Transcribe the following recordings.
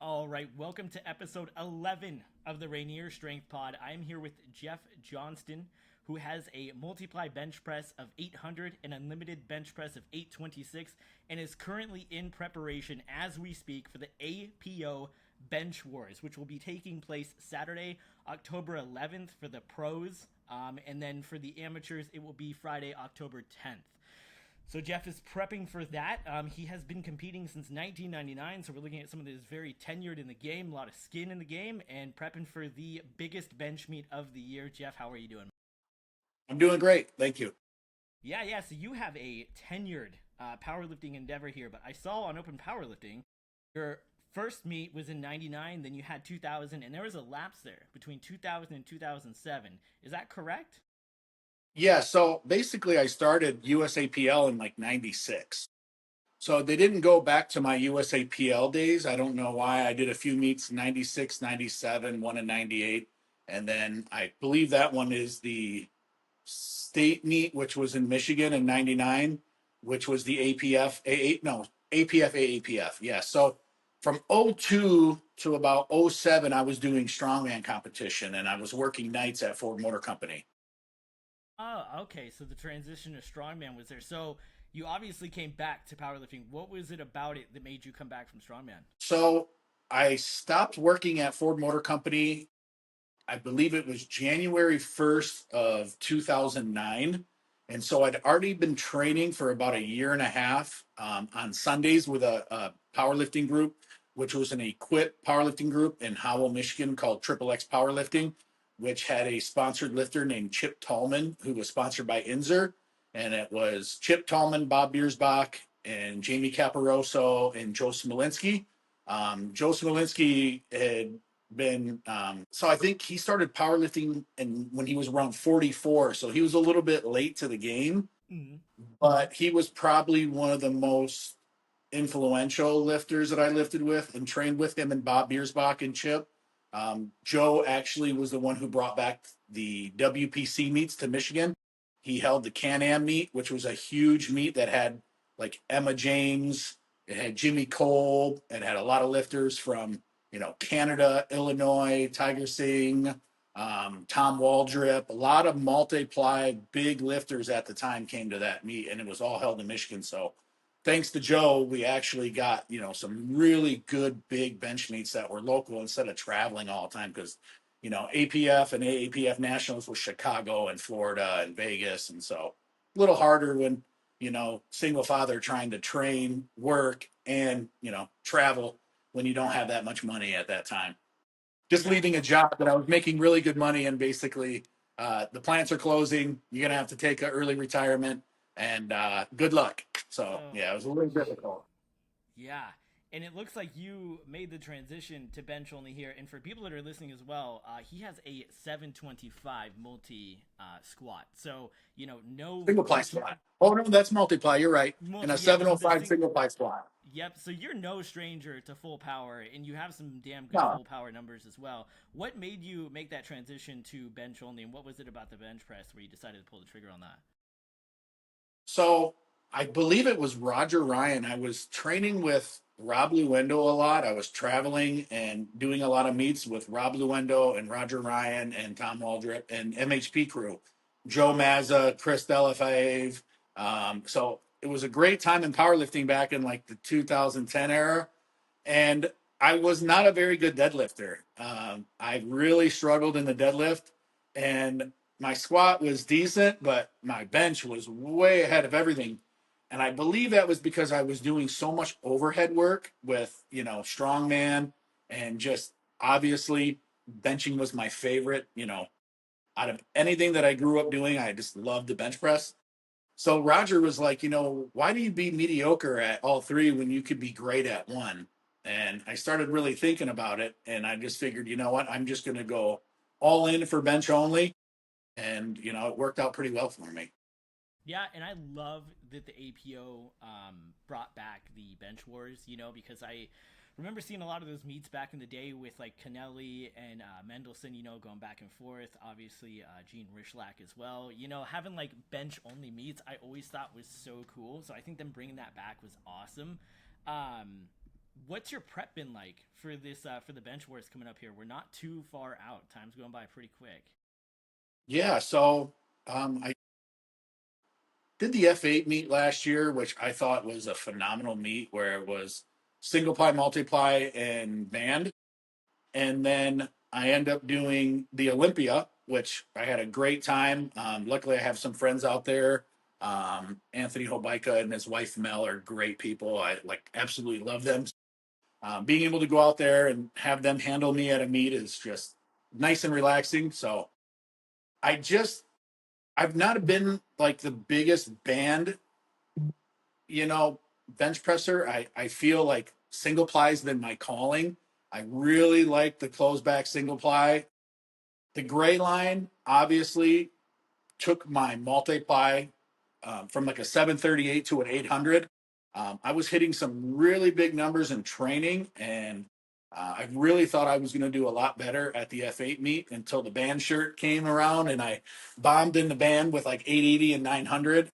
All right, welcome to episode 11 of the Rainier Strength Pod. I'm here with Jeff Johnston, who has a multiply bench press of 800 and unlimited bench press of 826, and is currently in preparation as we speak for the APO Bench Wars, which will be taking place Saturday, October 11th for the pros, and then for the amateurs, it will be Friday, October 10th. So Jeff is prepping for that. He has been competing since 1999, so we're looking at someone that is very tenured in the game, a lot of skin in the game, and prepping for the biggest bench meet of the year. Jeff, how are you doing? I'm doing great. Thank you. Yeah. So you have a tenured powerlifting endeavor here, but I saw on Open Powerlifting your first meet was in 99, then you had 2000, and there was a lapse there between 2000 and 2007. Is that correct? Yeah, so basically I started USAPL in like 96. So they didn't go back to my USAPL days. I don't know why. I did a few meets 96, 97, one in 98. And then I believe that one is the state meet, which was in Michigan in 99, which was the APF, A8, no, APF, AAPF. Yeah. So from '02 to about '07, I was doing strongman competition and I was working nights at Ford Motor Company. Oh, okay. So the transition to strongman was there. So you obviously came back to powerlifting. What was it about it that made you come back from strongman? So I stopped working at Ford Motor Company. I believe it was January 1st of 2009. And so I'd already been training for about a year and a half on Sundays with a powerlifting group, which was an equipped powerlifting group in Howell, Michigan called Triple X Powerlifting, which had a sponsored lifter named Chip Tallman, who was sponsored by Inzer. And it was Chip Tallman, Bob Biersbach, and Jamie Caparoso and Joe Smolinski. Joe Smolinski had been so I think he started powerlifting and when he was around 44, so he was a little bit late to the game, Mm-hmm. but he was probably one of the most influential lifters that I lifted with and trained with him and Bob Biersbach and Chip. Joe actually was the one who brought back the WPC meets to Michigan. He held the Can-Am meet, which was a huge meet that had like Emma James, it had Jimmy Cole, it had a lot of lifters from Canada, Illinois, Tiger Singh, Tom Waldrip, a lot of multiply big lifters at the time came to that meet, and it was all held in Michigan. So thanks to Joe, we actually got, some really good big bench meets that were local instead of traveling all the time because, APF and AAPF nationals was Chicago and Florida and Vegas. And so a little harder when, single father trying to train, work, and, travel when you don't have that much money at that time. Just Yeah. leaving a job that I was making really good money and basically the plants are closing. You're going to have to take an early retirement and good luck. So Oh, yeah, it was a little difficult. yeah. And it looks like you made the transition to bench only here. And for people that are listening as well, he has a 725 multi squat. So, no Single ply beginner squat. Oh no, that's multiply. You're right. In a multi. Yeah, so 705 single ply squat. yep. So you're no stranger to full power, and you have some damn good No. full power numbers as well. What made you make that transition to bench only, and what was it about the bench press where you decided to pull the trigger on that? So I believe it was Roger Ryan. I was training with Rob Luendo a lot. I was traveling and doing a lot of meets with Rob Luendo and Roger Ryan and Tom Waldrip and MHP crew, Joe Mazza, Chris Delafave. So it was a great time in powerlifting back in like the 2010 era. And I was not a very good deadlifter. I really struggled in the deadlift, and my squat was decent, but my bench was way ahead of everything. And I believe that was because I was doing so much overhead work with, strongman and just obviously benching was my favorite, out of anything that I grew up doing, I just loved the bench press. So Roger was like, why do you be mediocre at all three when you could be great at one? And I started really thinking about it, and I just figured, you know what, I'm just going to go all in for bench only, and it worked out pretty well for me. Yeah, and I love that the APO brought back the bench wars, because I remember seeing a lot of those meets back in the day with like Kennelly and Mendelson, going back and forth. Obviously, Gene Rishlack as well. Having like bench only meets, I always thought was so cool. So I think them bringing that back was awesome. Um, What's your prep been like for this for the bench wars coming up here? We're not too far out. Time's going by pretty quick. Yeah, so I did the F8 meet last year, which I thought was a phenomenal meet where it was single ply, multiply, and band. And then I end up doing the Olympia, which I had a great time. Luckily, I have some friends out there. Anthony Hobaika and his wife Mel are great people. I like absolutely love them. Being able to go out there and have them handle me at a meet is just nice and relaxing. So I just I've not been like the biggest band, you know, bench presser. I feel like single ply's been my calling. I really like the close back single ply. The gray line obviously took my multiply from like a 738 to an 800. I was hitting some really big numbers in training, and I really thought I was going to do a lot better at the F8 meet until the band shirt came around, and I bombed in the band with like 880 and 900.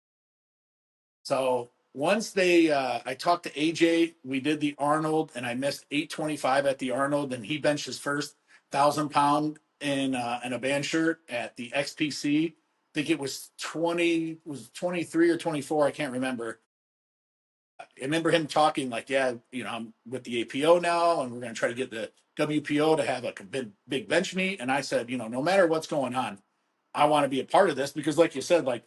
So once I talked to AJ, we did the Arnold, and I missed 825 at the Arnold, and he benched his first 1,000 pound in a band shirt at the XPC. I think it was 23 or 24. I can't remember. I remember him talking like, yeah, I'm with the APO now, and we're going to try to get the WPO to have like a big bench meet. And I said, no matter what's going on, I want to be a part of this because, like you said, like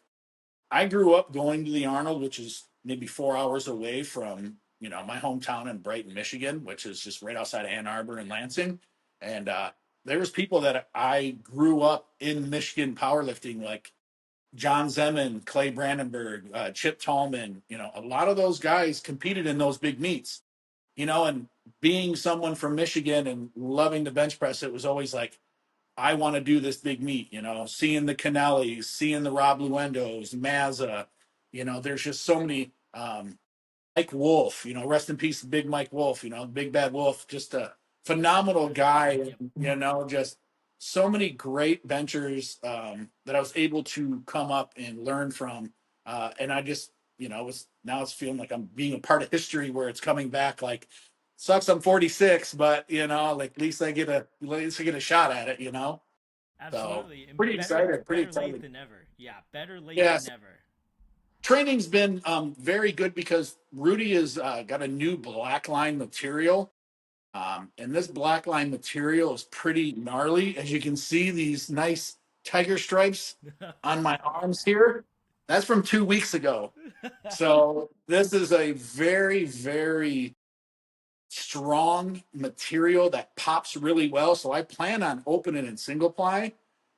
I grew up going to the Arnold, which is maybe 4 hours away from, my hometown in Brighton, Michigan, which is just right outside of Ann Arbor and Lansing. And there was people that I grew up in Michigan powerlifting, like John Zeman, Clay Brandenburg, Chip Tallman. A lot of those guys competed in those big meets. And being someone from Michigan and loving the bench press, it was always like, I want to do this big meet, seeing the Canellis, seeing the Rob Luendos, Mazza, there's just so many, Mike Wolf, rest in peace, big Mike Wolf, big bad Wolf, just a phenomenal guy, Yep. just so many great benchers that I was able to come up and learn from. And I just, it's feeling like I'm being a part of history where it's coming back. Like, sucks I'm 46, but like at least I get a shot at it. So Absolutely. And pretty excited, pretty better late excited. than never. Yeah, better late than Yes, never. training's been very good because Rudy has got a new black line material. And this black line material is pretty gnarly. As you can see, these nice tiger stripes on my arms here. That's from 2 weeks ago. So this is a very, very strong material that pops really well. So I plan on opening in single ply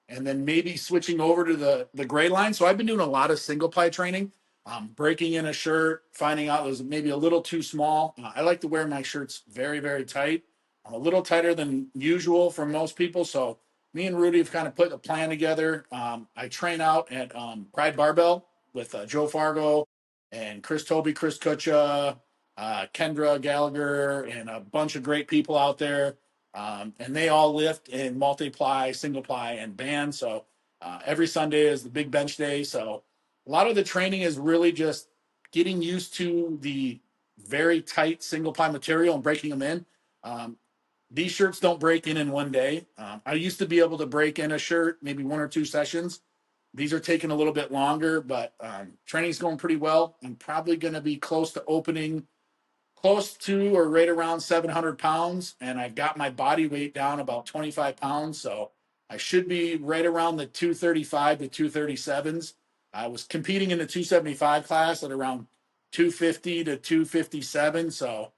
and then maybe switching over to the gray line. So I've been doing a lot of single ply training, breaking in a shirt, finding out it was maybe a little too small. I like to wear my shirts very, very tight. I'm a little tighter than usual for most people. So me and Rudy have kind of put a plan together. I train out at Pride Barbell with Joe Fargo and Chris Toby, Chris Kutcha, Kendra Gallagher, and a bunch of great people out there. And they all lift in multiply, single ply, and band. So every Sunday is the big bench day. So a lot of the training is really just getting used to the very tight single ply material and breaking them in. Um, these shirts don't break in one day. I used to be able to break in a shirt maybe 1 or 2 sessions. These are taking a little bit longer, but training's going pretty well. I'm probably going to be close to opening close to or right around 700 pounds. And I've got my body weight down about 25 pounds. So I should be right around the 235 to 237s. I was competing in the 275 class at around 250 to 257. So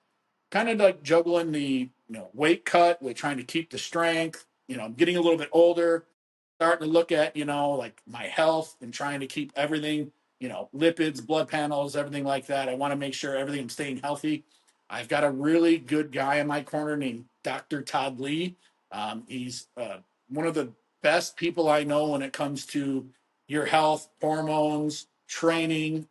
kind of like juggling the weight cut with trying to keep the strength. I'm getting a little bit older, starting to look at like my health and trying to keep everything, lipids, blood panels, everything like that. I want to make sure everything I'm staying healthy. I've got a really good guy in my corner named Dr. Todd Lee. He's one of the best people I know when it comes to your health, hormones, training,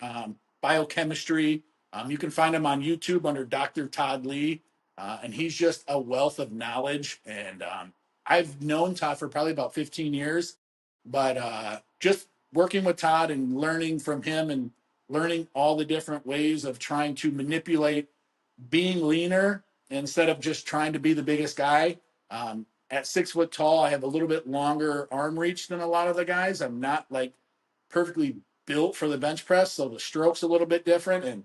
biochemistry. You can find him on YouTube under Dr. Todd Lee, and he's just a wealth of knowledge. And I've known Todd for probably about 15 years, but just working with Todd and learning from him and learning all the different ways of trying to manipulate being leaner instead of just trying to be the biggest guy. At 6 foot tall, I have a little bit longer arm reach than a lot of the guys. I'm not like perfectly built for the bench press, so the stroke's a little bit different. And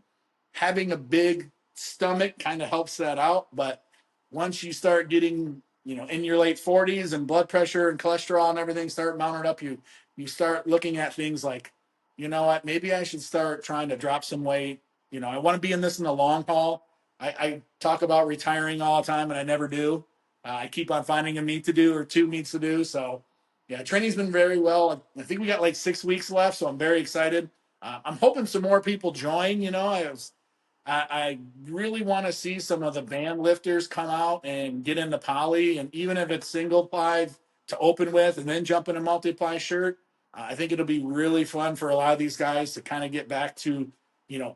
having a big stomach kind of helps that out. But once you start getting, in your late 40s and blood pressure and cholesterol and everything start mounting up, you start looking at things like, you know what, maybe I should start trying to drop some weight. I want to be in this in the long haul. I talk about retiring all the time, and I never do. I keep on finding a meet to do or two meets to do. So, yeah, training's been very well. I think we got like 6 weeks left, so I'm very excited. I'm hoping some more people join. I really want to see some of the band lifters come out and get in the poly, and even if it's single ply to open with and then jump in a multiply shirt, I think it'll be really fun for a lot of these guys to kind of get back to,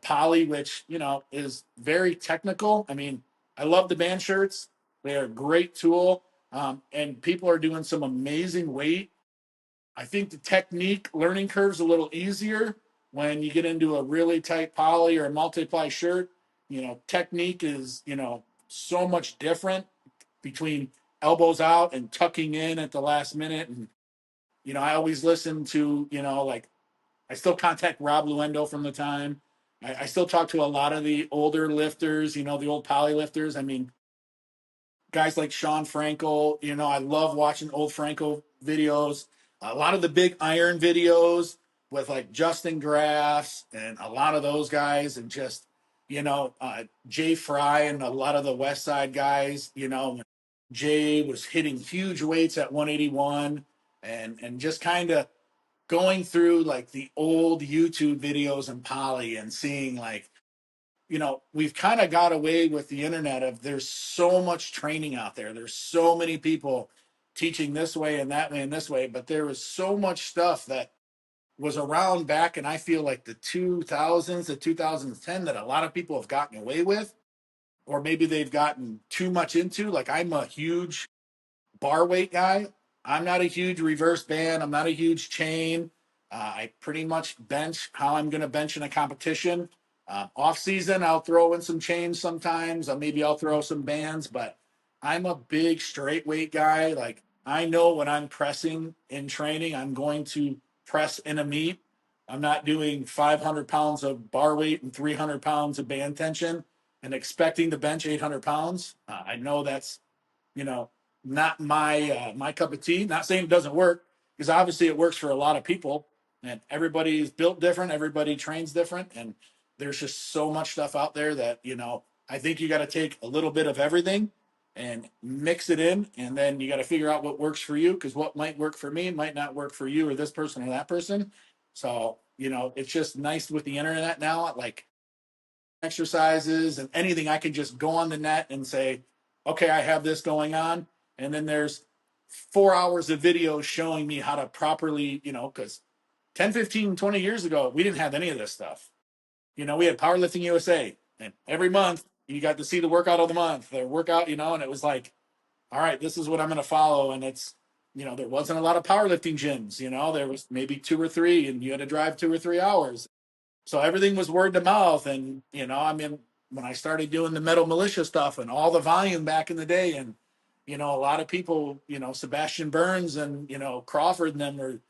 poly, which, is very technical. I mean, I love the band shirts. They're a great tool. And people are doing some amazing weight. I think the technique learning curve is a little easier when you get into a really tight poly or a multiply shirt. Technique is, so much different between elbows out and tucking in at the last minute. And, I always listen to, like I still contact Rob Luendo from the time. I still talk to a lot of the older lifters, the old poly lifters. I mean, guys like Sean Frankel. I love watching old Frankel videos. A lot of the big iron videos with like Justin Graffs and a lot of those guys, and just, Jay Fry and a lot of the West Side guys. Jay was hitting huge weights at 181, and just kind of going through like the old YouTube videos and poly and seeing like, we've kind of got away with the internet of there's so much training out there. There's so many people teaching this way and that way and this way, but there was so much stuff that was around back, and I feel like the 2000s to 2010 that a lot of people have gotten away with, or maybe they've gotten too much into. Like, I'm a huge bar weight guy. I'm not a huge reverse band. I'm not a huge chain. I pretty much bench how I'm going to bench in a competition. Off season, I'll throw in some chains sometimes. Maybe I'll throw some bands, but I'm a big straight weight guy. Like, I know when I'm pressing in training, I'm going to press in a meet. I'm not doing 500 pounds of bar weight and 300 pounds of band tension and expecting to bench 800 pounds. I know that's, you know, not my cup of tea. Not saying it doesn't work, because obviously it works for a lot of people, and everybody's built different. Everybody trains different, and there's just so much stuff out there that, I think you got to take a little bit of everything and mix it in, and then you got to figure out what works for you, because what might work for me might not work for you or this person or that person. So, it's just nice with the internet now. Like, exercises and anything, I can just go on the net and say, okay, I have this going on. And then there's 4 hours of videos showing me how to properly, because 10, 15, 20 years ago, we didn't have any of this stuff. We had Powerlifting USA, and every month you got to see the workout of the month, the workout, and it was like, all right, this is what I'm going to follow. And it's, there wasn't a lot of powerlifting gyms, there was maybe two or three, and you had to drive 2 or 3 hours. So everything was word to mouth. And, when I started doing the Metal Militia stuff and all the volume back in the day, and, a lot of people, Sebastian Burns and, Crawford and them were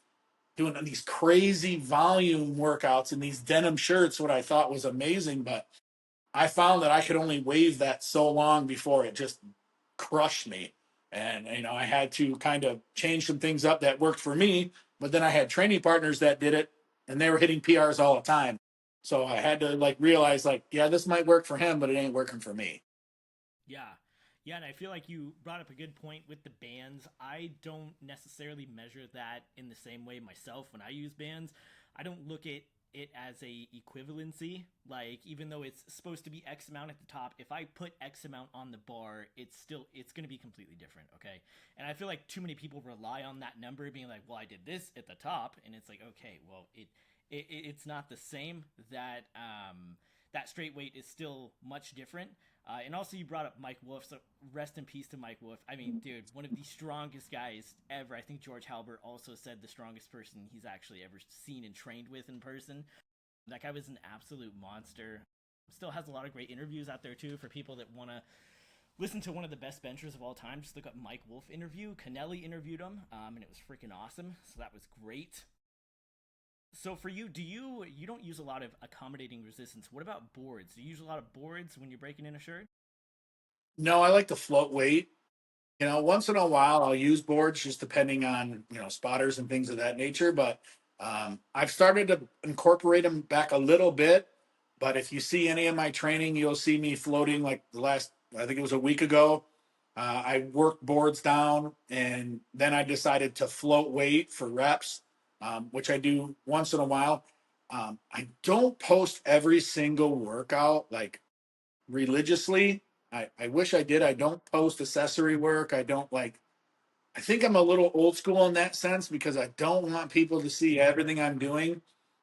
doing these crazy volume workouts in these denim shirts, what I thought was amazing. But I found that I could only wave that so long before it just crushed me. And, I had to kind of change some things up that worked for me. But then I had training partners that did it, and they were hitting PRs all the time. So I had to realize, yeah, this might work for him, but it ain't working for me. Yeah. Yeah, and I feel like you brought up a good point with the bands. I don't necessarily measure that in the same way myself when I use bands. I don't look at it as a equivalency. Like, even though it's supposed to be X amount at the top, if I put X amount on the bar, it's going to be completely different, okay? And I feel like too many people rely on that number being like, well, I did this at the top, and it's like, okay, well, it's not the same. That straight weight is still much different. And also, you brought up Mike Wolf, so rest in peace to Mike Wolf. I mean, dude, one of the strongest guys ever. I think George Halbert also said the strongest person he's actually ever seen and trained with in person. That guy was an absolute monster. Still has a lot of great interviews out there, too, for people that want to listen to one of the best benchers of all time. Just look up Mike Wolf interview. Kennelly interviewed him, and it was freaking awesome. So that was great. So for you, you don't use a lot of accommodating resistance? What about boards? Do you use a lot of boards when you're breaking in a shirt? No, I like to float weight. Once in a while I'll use boards just depending on, spotters and things of that nature. But I've started to incorporate them back a little bit. But if you see any of my training, you'll see me floating like the last, I think it was a week ago. I worked boards down and then I decided to float weight for reps, which I do once in a while. I don't post every single workout like religiously. I wish I did. I don't post accessory work. I don't like, I think I'm a little old school in that sense because I don't want people to see everything I'm doing.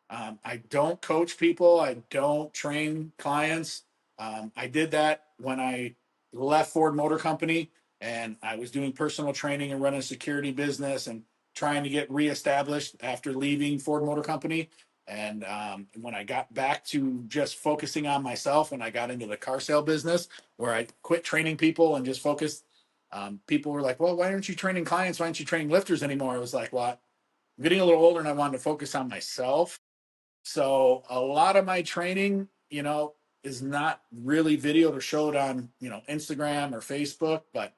I don't coach people. I don't train clients. I did that when I left Ford Motor Company and I was doing personal training and running a security business and trying to get reestablished after leaving Ford Motor Company. And when I got back to just focusing on myself, when I got into the car sale business, where I quit training people and just focused, people were like, well, why aren't you training clients? Why aren't you training lifters anymore? I was like, well, I'm getting a little older and I wanted to focus on myself. So a lot of my training, is not really videoed or showed on, Instagram or Facebook, but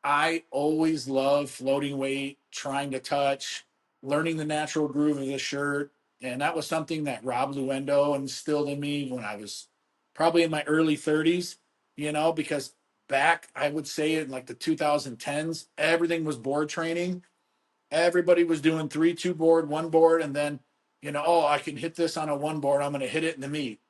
I always love floating weight, trying to touch, learning the natural groove of the shirt. And that was something that Rob Luendo instilled in me when I was probably in my early 30s, because back, I would say in like the 2010s, everything was board training. Everybody was doing 3-2 board, one board, and then, oh, I can hit this on a one board. I'm going to hit it in the meet.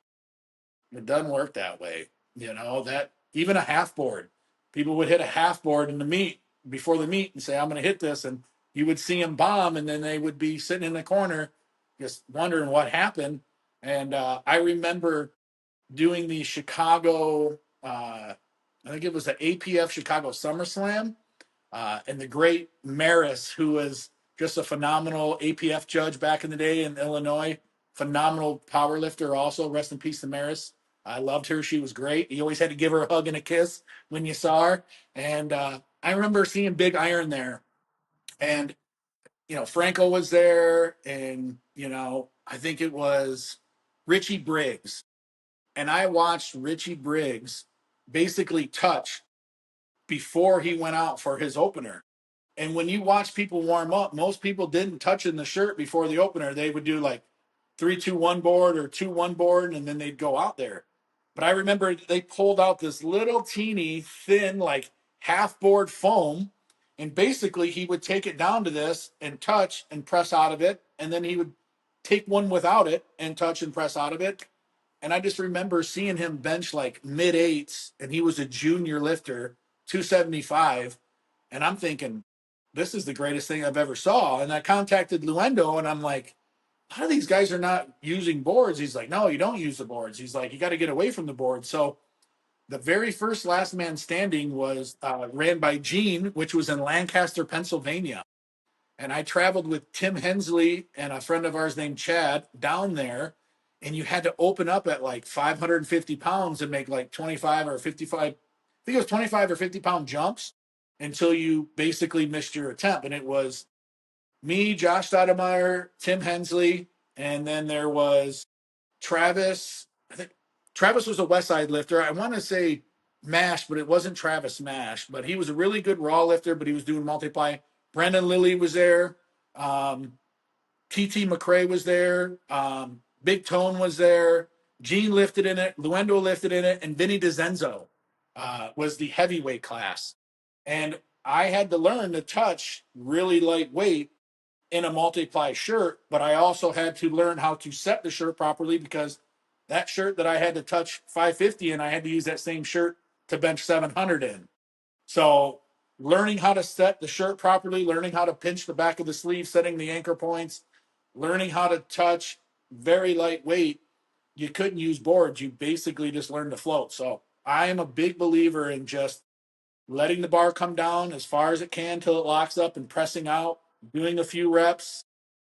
It doesn't work that way. That even a half board, people would hit a half board in the meet before the meet and say, I'm going to hit this. And you would see them bomb, and then they would be sitting in the corner just wondering what happened. And I remember doing the Chicago, I think it was the APF Chicago SummerSlam, and the great Maris, who was just a phenomenal APF judge back in the day in Illinois, phenomenal power lifter also. Rest in peace to Maris. I loved her. She was great. You always had to give her a hug and a kiss when you saw her. And I remember seeing Big Iron there. And, Franco was there. And, I think it was Richie Briggs. And I watched Richie Briggs basically touch before he went out for his opener. And when you watch people warm up, most people didn't touch in the shirt before the opener. They would do like 3-2-1 board or 2-1 board, and then they'd go out there. But I remember they pulled out this little teeny thin, like half board foam. And basically he would take it down to this and touch and press out of it. And then he would take one without it and touch and press out of it. And I just remember seeing him bench like mid eights, and he was a junior lifter, 275. And I'm thinking, this is the greatest thing I've ever saw. And I contacted Luendo and I'm like, a lot of these guys are not using boards. He's like, no, you don't use the boards. He's like, you got to get away from the board. So the very first last man standing was ran by Gene, which was in Lancaster, Pennsylvania. And I traveled with Tim Hensley and a friend of ours named Chad down there. And you had to open up at like 550 pounds and make like 25 or 55, I think it was 25 or 50-pound jumps until you basically missed your attempt. And it was me, Josh Stoudemire, Tim Hensley, and then there was Travis. I think Travis was a West Side lifter. I want to say Mash, but it wasn't Travis Mash. But he was a really good raw lifter, but he was doing multiply. Brandon Lilly was there. TT McCrae was there. Big Tone was there. Gene lifted in it. Luendo lifted in it. And Vinny DeZenzo was the heavyweight class. And I had to learn to touch really lightweight in a multiply shirt, but I also had to learn how to set the shirt properly because that shirt that I had to touch 550 and I had to use that same shirt to bench 700 in. So learning how to set the shirt properly, learning how to pinch the back of the sleeve, setting the anchor points, learning how to touch very lightweight. You couldn't use boards. You basically just learned to float. So I am a big believer in just letting the bar come down as far as it can till it locks up and pressing out, doing a few reps.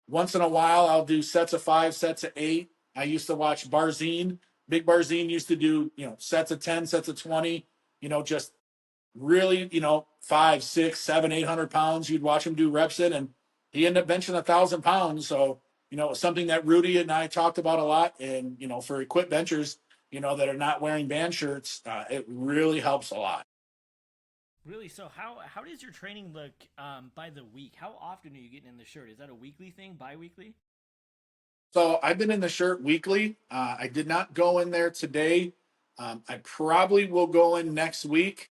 Once in a while, I'll do sets of 5, sets of 8. I used to watch Barzine. Big Barzine used to do, sets of 10, sets of 20, just really, 5, 6, 7, 800 pounds. You'd watch him do reps in, and he ended up benching 1,000 pounds. So, something that Rudy and I talked about a lot. And, for equip benchers, that are not wearing band shirts, it really helps a lot. Really? So how does your training look by the week? How often are you getting in the shirt? Is that a weekly thing, bi-weekly? So I've been in the shirt weekly. I did not go in there today. I probably will go in next week,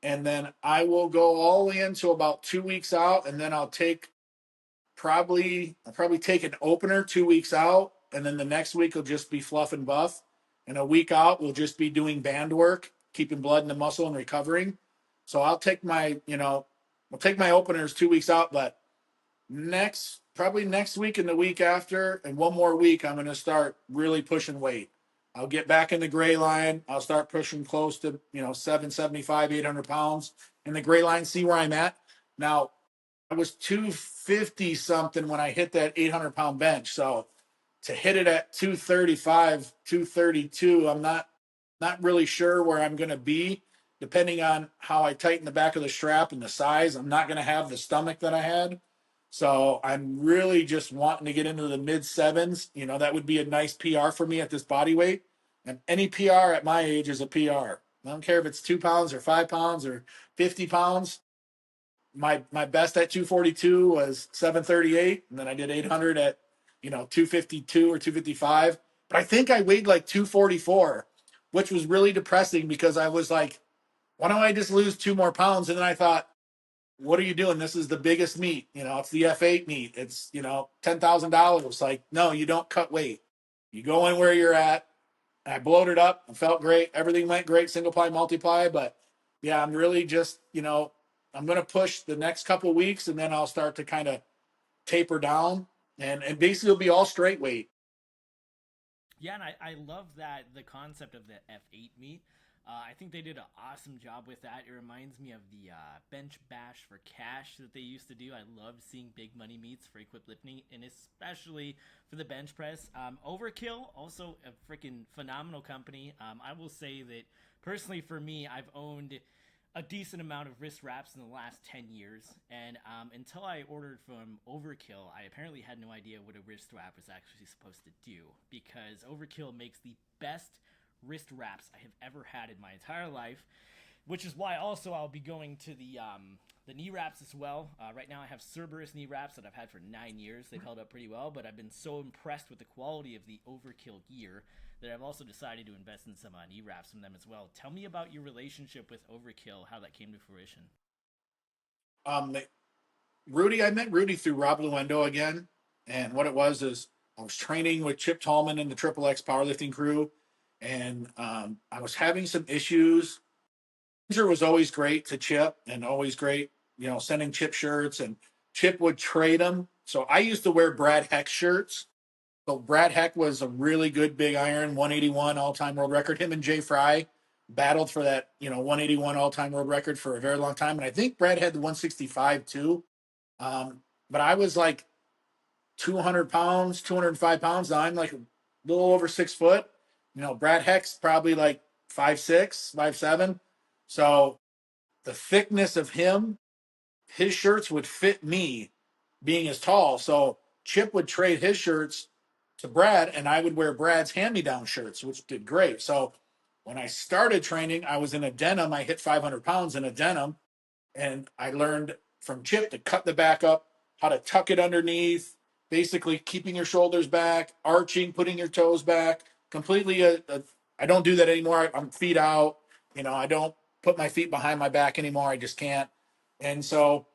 and then I will go all the way into about 2 weeks out, and then I'll probably take an opener 2 weeks out, and then the next week will just be fluff and buff, and a week out we'll just be doing band work, keeping blood in the muscle and recovering. So I'll take my openers 2 weeks out, but probably next week and the week after, and one more week, I'm going to start really pushing weight. I'll get back in the gray line. I'll start pushing close to 775, 800 pounds in the gray line. See where I'm at now. I was 250 something when I hit that 800-pound bench. So to hit it at 235, 232, I'm not really sure where I'm going to be. Depending on how I tighten the back of the strap and the size, I'm not going to have the stomach that I had. So I'm really just wanting to get into the mid sevens. That would be a nice PR for me at this body weight. And any PR at my age is a PR. I don't care if it's 2 pounds or 5 pounds or 50 pounds. My best at 242 was 738, and then I did 800 at 252 or 255. But I think I weighed like 244, which was really depressing because I was like, why don't I just lose 2 more pounds? And then I thought, what are you doing? This is the biggest meet. It's the F8 meet. It's $10,000. Like, no, you don't cut weight. You go in where you're at. And I bloated up and felt great. Everything went great, single ply, multiply. But yeah, I'm really just, I'm going to push the next couple of weeks, and then I'll start to kind of taper down, and basically it'll be all straight weight. Yeah, and I love that the concept of the F8 meet. I think they did an awesome job with that. It reminds me of the bench bash for cash that they used to do. I love seeing big money meets for equip lifting, and especially for the bench press. Overkill, also a freaking phenomenal company. I will say that personally for me, I've owned a decent amount of wrist wraps in the last 10 years. And until I ordered from Overkill, I apparently had no idea what a wrist wrap was actually supposed to do, because Overkill makes the best wrist wraps I have ever had in my entire life, which is why also I'll be going to the knee wraps as well. Right now I have Cerberus knee wraps that I've had for 9 years. They've held up pretty well, but I've been so impressed with the quality of the Overkill gear that I've also decided to invest in some knee wraps from them as well. Tell me about your relationship with Overkill, how that came to fruition. Um, I met Rudy through Rob Luendo again. And what it was is I was training with Chip Tallman and the Triple X powerlifting crew. And I was having some issues. Ginger was always great to Chip and always great, sending Chip shirts, and Chip would trade them. So I used to wear Brad Heck shirts. So Brad Heck was a really good big iron, 181 all-time world record. Him and Jay Fry battled for that, 181 all-time world record for a very long time. And I think Brad had the 165 too. But I was like 200 pounds, 205 pounds. Now I'm like a little over 6 foot. Brad Heck's probably like 5'6", 5'7". So the thickness of his shirts would fit me being as tall. So Chip would trade his shirts to Brad, and I would wear Brad's hand-me-down shirts, which did great. So when I started training, I was in a denim. I hit 500 pounds in a denim, and I learned from Chip to cut the back up, how to tuck it underneath, basically keeping your shoulders back, arching, putting your toes back. Completely, I don't do that anymore. I'm feet out. I don't put my feet behind my back anymore. I just can't. And so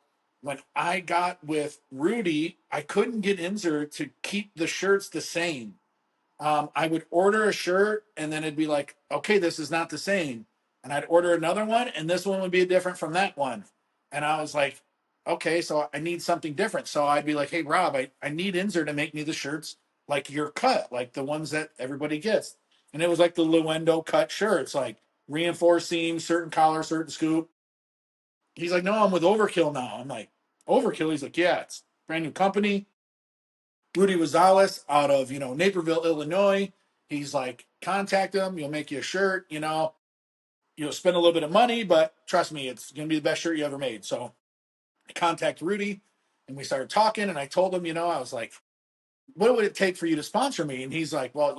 when I got with Rudy, I couldn't get Inzer to keep the shirts the same. I would order a shirt, and then it'd be like, okay, this is not the same. And I'd order another one, and this one would be different from that one. And I was like, okay, so I need something different. So I'd be like, hey, Rob, I need Inzer to make me the shirts like your cut, like the ones that everybody gets. And it was like the Luendo cut shirts, like reinforced seams, certain collar, certain scoop. He's like, no, I'm with Overkill now. I'm like, Overkill? He's like, yeah, it's a brand new company. Rudy Rosales out of, Naperville, Illinois. He's like, contact him. He'll make you a shirt. spend a little bit of money, but trust me, it's going to be the best shirt you ever made. So I contact Rudy and we started talking, and I told him, I was like, what would it take for you to sponsor me? And he's like, well,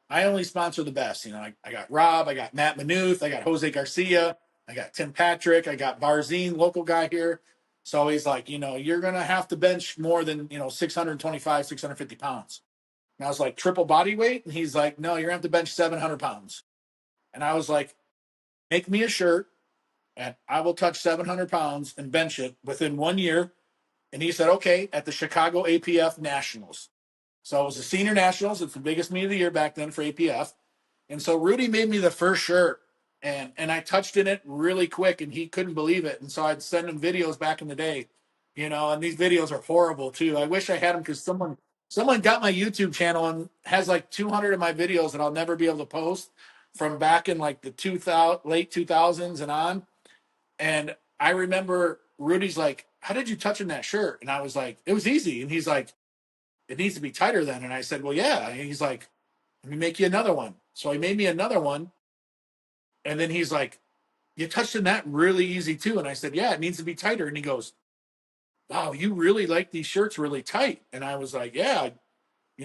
I only sponsor the best. I got Rob, I got Matt Manuth, I got Jose Garcia, I got Tim Patrick, I got Barzine, local guy here. So he's like, you're going to have to bench more than, 625, 650 pounds. And I was like, triple body weight? And he's like, no, you're going to have to bench 700 pounds. And I was like, make me a shirt and I will touch 700 pounds and bench it within 1 year. And he said, okay, at the Chicago APF Nationals. So it was the senior nationals. It's the biggest meet of the year back then for APF. And so Rudy made me the first shirt, and I touched in it really quick, and he couldn't believe it. And so I'd send him videos back in the day, and these videos are horrible too. I wish I had them because someone got my YouTube channel and has like 200 of my videos that I'll never be able to post from back in like the late 2000s and on. And I remember Rudy's like, how did you touch in that shirt? And I was like, it was easy. And he's like, it needs to be tighter then. And I said, well, yeah. And he's like, let me make you another one. So he made me another one. And then he's like, you touched in that really easy too. And I said, yeah, it needs to be tighter. And he goes, wow, you really like these shirts really tight. And I was like, yeah,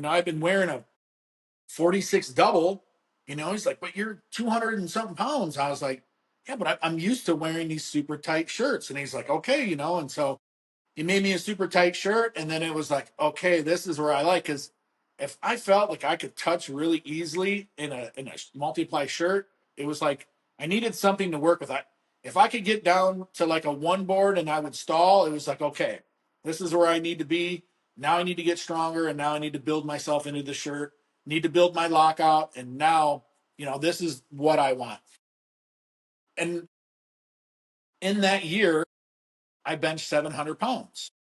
I've been wearing a 46 double. He's like, but you're 200 and something pounds. I was like, yeah, but I'm used to wearing these super tight shirts. And he's like, okay, and so he made me a super tight shirt. And then it was like, okay, this is where I like, because if I felt like I could touch really easily in a multiply shirt, it was like I needed something to work with. If I could get down to like a one board and I would stall, it was like, okay, this is where I need to be. Now I need to get stronger, and now I need to build myself into the shirt, need to build my lockout, and now, this is what I want. And in that year, I benched 700 pounds,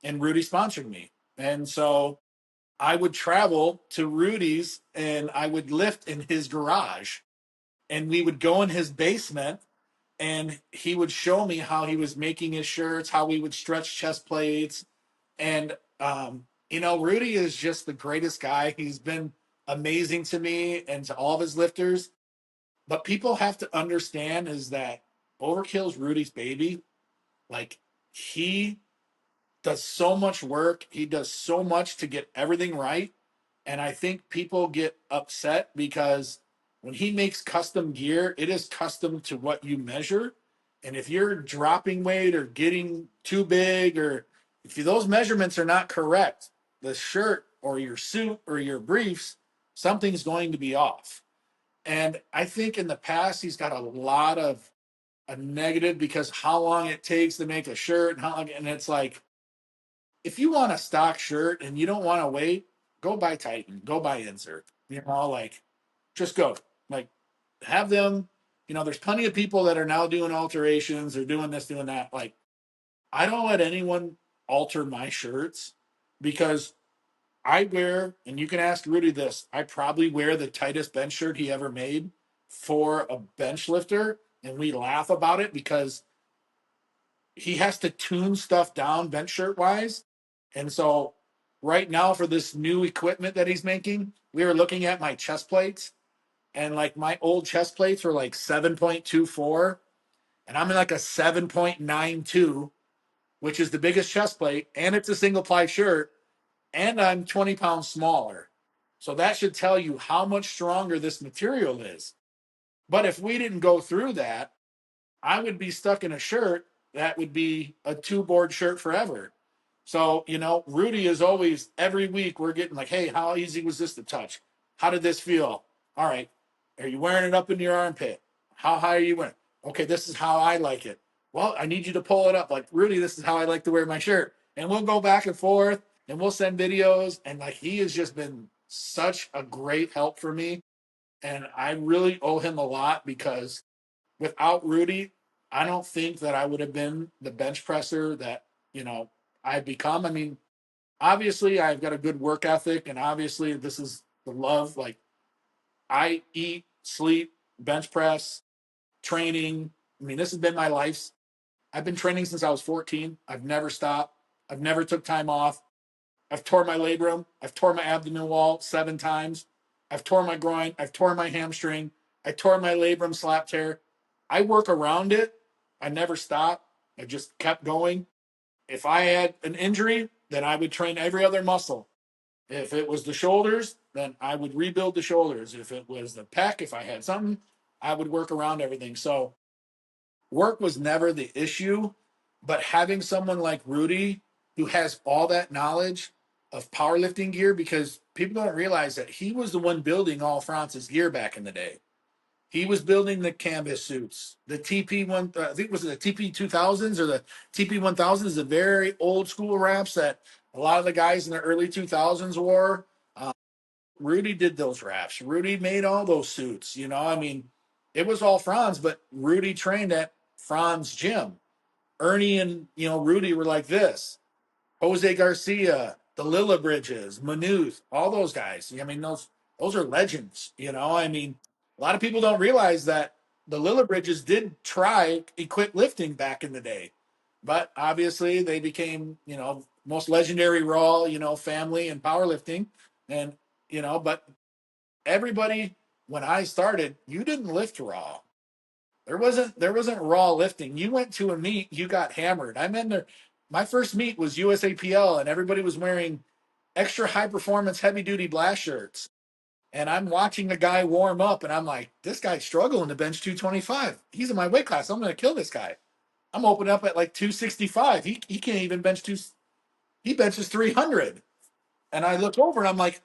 and Rudy sponsored me. And so I would travel to Rudy's and I would lift in his garage, and we would go in his basement and he would show me how he was making his shirts, how we would stretch chest plates. And, Rudy is just the greatest guy. He's been amazing to me and to all of his lifters. But people have to understand is that Overkill's Rudy's baby. Like, he does so much work. He does so much to get everything right. And I think people get upset because when he makes custom gear, it is custom to what you measure. And if you're dropping weight or getting too big, or if those measurements are not correct, the shirt or your suit or your briefs, something's going to be off. And I think in the past, he's got a lot of a negative because how long it takes to make a shirt, and it's like, if you want a stock shirt and you don't want to wait, go buy Titan, go buy Insert. Like, just go. Like, have them. There's plenty of people that are now doing alterations or doing this, doing that. Like, I don't let anyone alter my shirts because I wear, and you can ask Rudy this, I probably wear the tightest bench shirt he ever made for a bench lifter. And we laugh about it because he has to tune stuff down bench shirt wise. And so right now for this new equipment that he's making, we were looking at my chest plates, and like my old chest plates were like 7.24 and I'm in like a 7.92, which is the biggest chest plate, and it's a single ply shirt, and I'm 20 pounds smaller. So that should tell you how much stronger this material is. But if we didn't go through that, I would be stuck in a shirt that would be a 2-board shirt forever. So, Rudy is always, every week we're getting like, hey, how easy was this to touch? How did this feel? All right. Are you wearing it up in your armpit? How high are you wearing? Okay, this is how I like it. Well, I need you to pull it up. Like, Rudy, this is how I like to wear my shirt. And we'll go back and forth and we'll send videos. And like, he has just been such a great help for me. And I really owe him a lot because without Rudy, I don't think that I would have been the bench presser that, I've become. I mean, obviously I've got a good work ethic, and obviously this is the love. Like, I eat, sleep, bench press, training. I mean, this has been my life. I've been training since I was 14. I've never stopped. I've never took time off. I've torn my labrum. I've torn my abdomen wall 7 times. I've torn my groin. I've torn my hamstring. I tore my labrum slap tear. I work around it. I never stop. I just kept going. If I had an injury, then I would train every other muscle. If it was the shoulders, then I would rebuild the shoulders. If it was the pec, if I had something, I would work around everything. So work was never the issue, but having someone like Rudy who has all that knowledge of powerlifting gear, because people don't realize that he was the one building all France's gear back in the day. He was building the canvas suits, the TP1. I think was it the TP2000s or the TP1000s, the very old school wraps that a lot of the guys in the early 2000s wore. Rudy did those wraps. Rudy made all those suits. I mean, it was all Franz, but Rudy trained at Franz gym. Ernie and Rudy were like this. Jose Garcia, the Lilla Bridges, Manuth, all those guys. I mean, those are legends. I mean, a lot of people don't realize that the Lilla Bridges did try equipped lifting back in the day, but obviously they became most legendary Raw family and powerlifting, and but everybody when I started, you didn't lift raw. There wasn't raw lifting. You went to a meet, you got hammered. I'm in there. My first meet was USAPL, and everybody was wearing extra high performance heavy duty blast shirts. And I'm watching the guy warm up, and I'm like, this guy's struggling to bench 225. He's in my weight class. I'm going to kill this guy. I'm opening up at like 265. He can't even bench two. He benches 300. And I look over, and I'm like,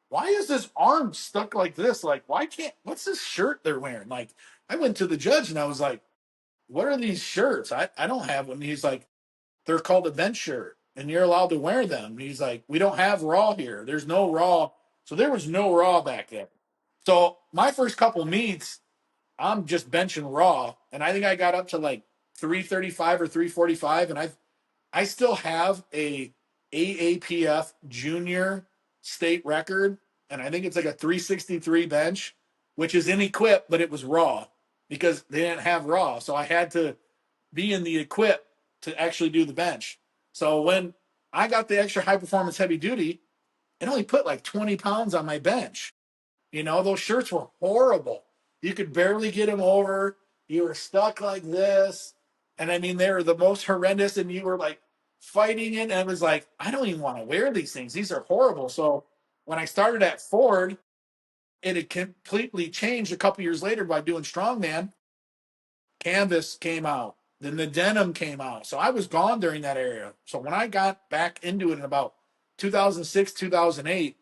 why is this arm stuck like this? Like, what's this shirt they're wearing? Like, I went to the judge, and I was like, what are these shirts? I don't have one. He's like, they're called a bench shirt and you're allowed to wear them. He's like, we don't have raw here. There's no raw. So there was no raw back then. So my first couple meets, I'm just benching raw. And I think I got up to like 335 or 345. And I still have a AAPF junior state record. And I think it's like a 363 bench, which is in equip, but it was raw because they didn't have raw. So I had to be in the equip to actually do the bench. So when I got the extra high performance heavy duty, it only put like 20 pounds on my bench. Those shirts were horrible. You could barely get them over. You were stuck like this. And I mean, they were the most horrendous. And you were like fighting it. And it was like, I don't even want to wear these things. These are horrible. So when I started at Ford, it had completely changed a couple years later by doing strongman. Canvas came out. Then the denim came out. So I was gone during that era. So when I got back into it in about 2006, 2008,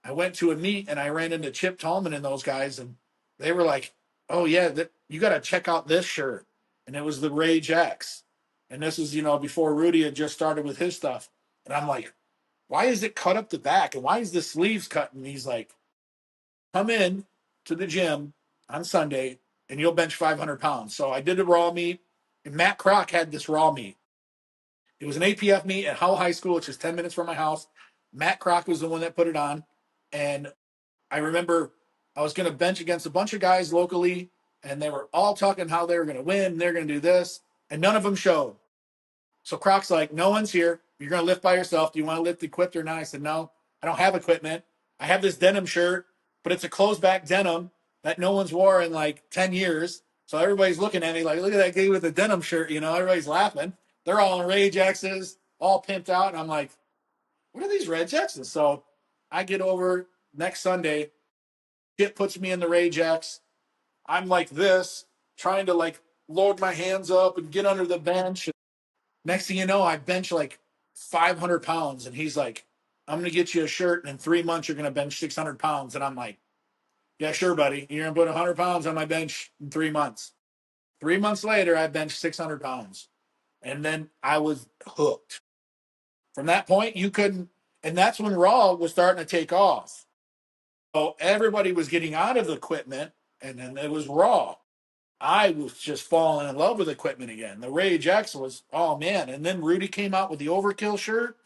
I went to a meet and I ran into Chip Tallman and those guys. And they were like, oh, yeah, you got to check out this shirt. And it was the Rage X. And this is, before Rudy had just started with his stuff. And I'm like, why is it cut up the back? And why is the sleeves cut? And he's like, come in to the gym on Sunday and you'll bench 500 pounds. So I did a raw meet, and Matt Kroc had this raw meet. It was an APF meet at Howell High School, which is 10 minutes from my house. Matt Kroc was the one that put it on. And I remember I was going to bench against a bunch of guys locally, and they were all talking how they were going to win, and they're going to do this, and none of them showed. So Croc's like, no one's here. You're going to lift by yourself. Do you want to lift equipped or not? I said, no, I don't have equipment. I have this denim shirt, but it's a closed back denim that no one's wore in like 10 years. So everybody's looking at me like, look at that guy with the denim shirt. Everybody's laughing. They're all in Rage X's, all pimped out. And I'm like, what are these Rage X's? So I get over next Sunday. Kit puts me in the Rage X. I'm like this, trying to like load my hands up and get under the bench. Next thing you know, I bench like 500 pounds. And he's like, I'm going to get you a shirt. And in 3 months, you're going to bench 600 pounds. And I'm like, yeah, sure, buddy. You're going to put 100 pounds on my bench in 3 months. 3 months later, I benched 600 pounds. And then I was hooked. From that point, you couldn't. And that's when Raw was starting to take off. So everybody was getting out of the equipment. And then it was Raw. I was just falling in love with equipment again. The Rage X was, oh man. And then Rudy came out with the Overkill shirt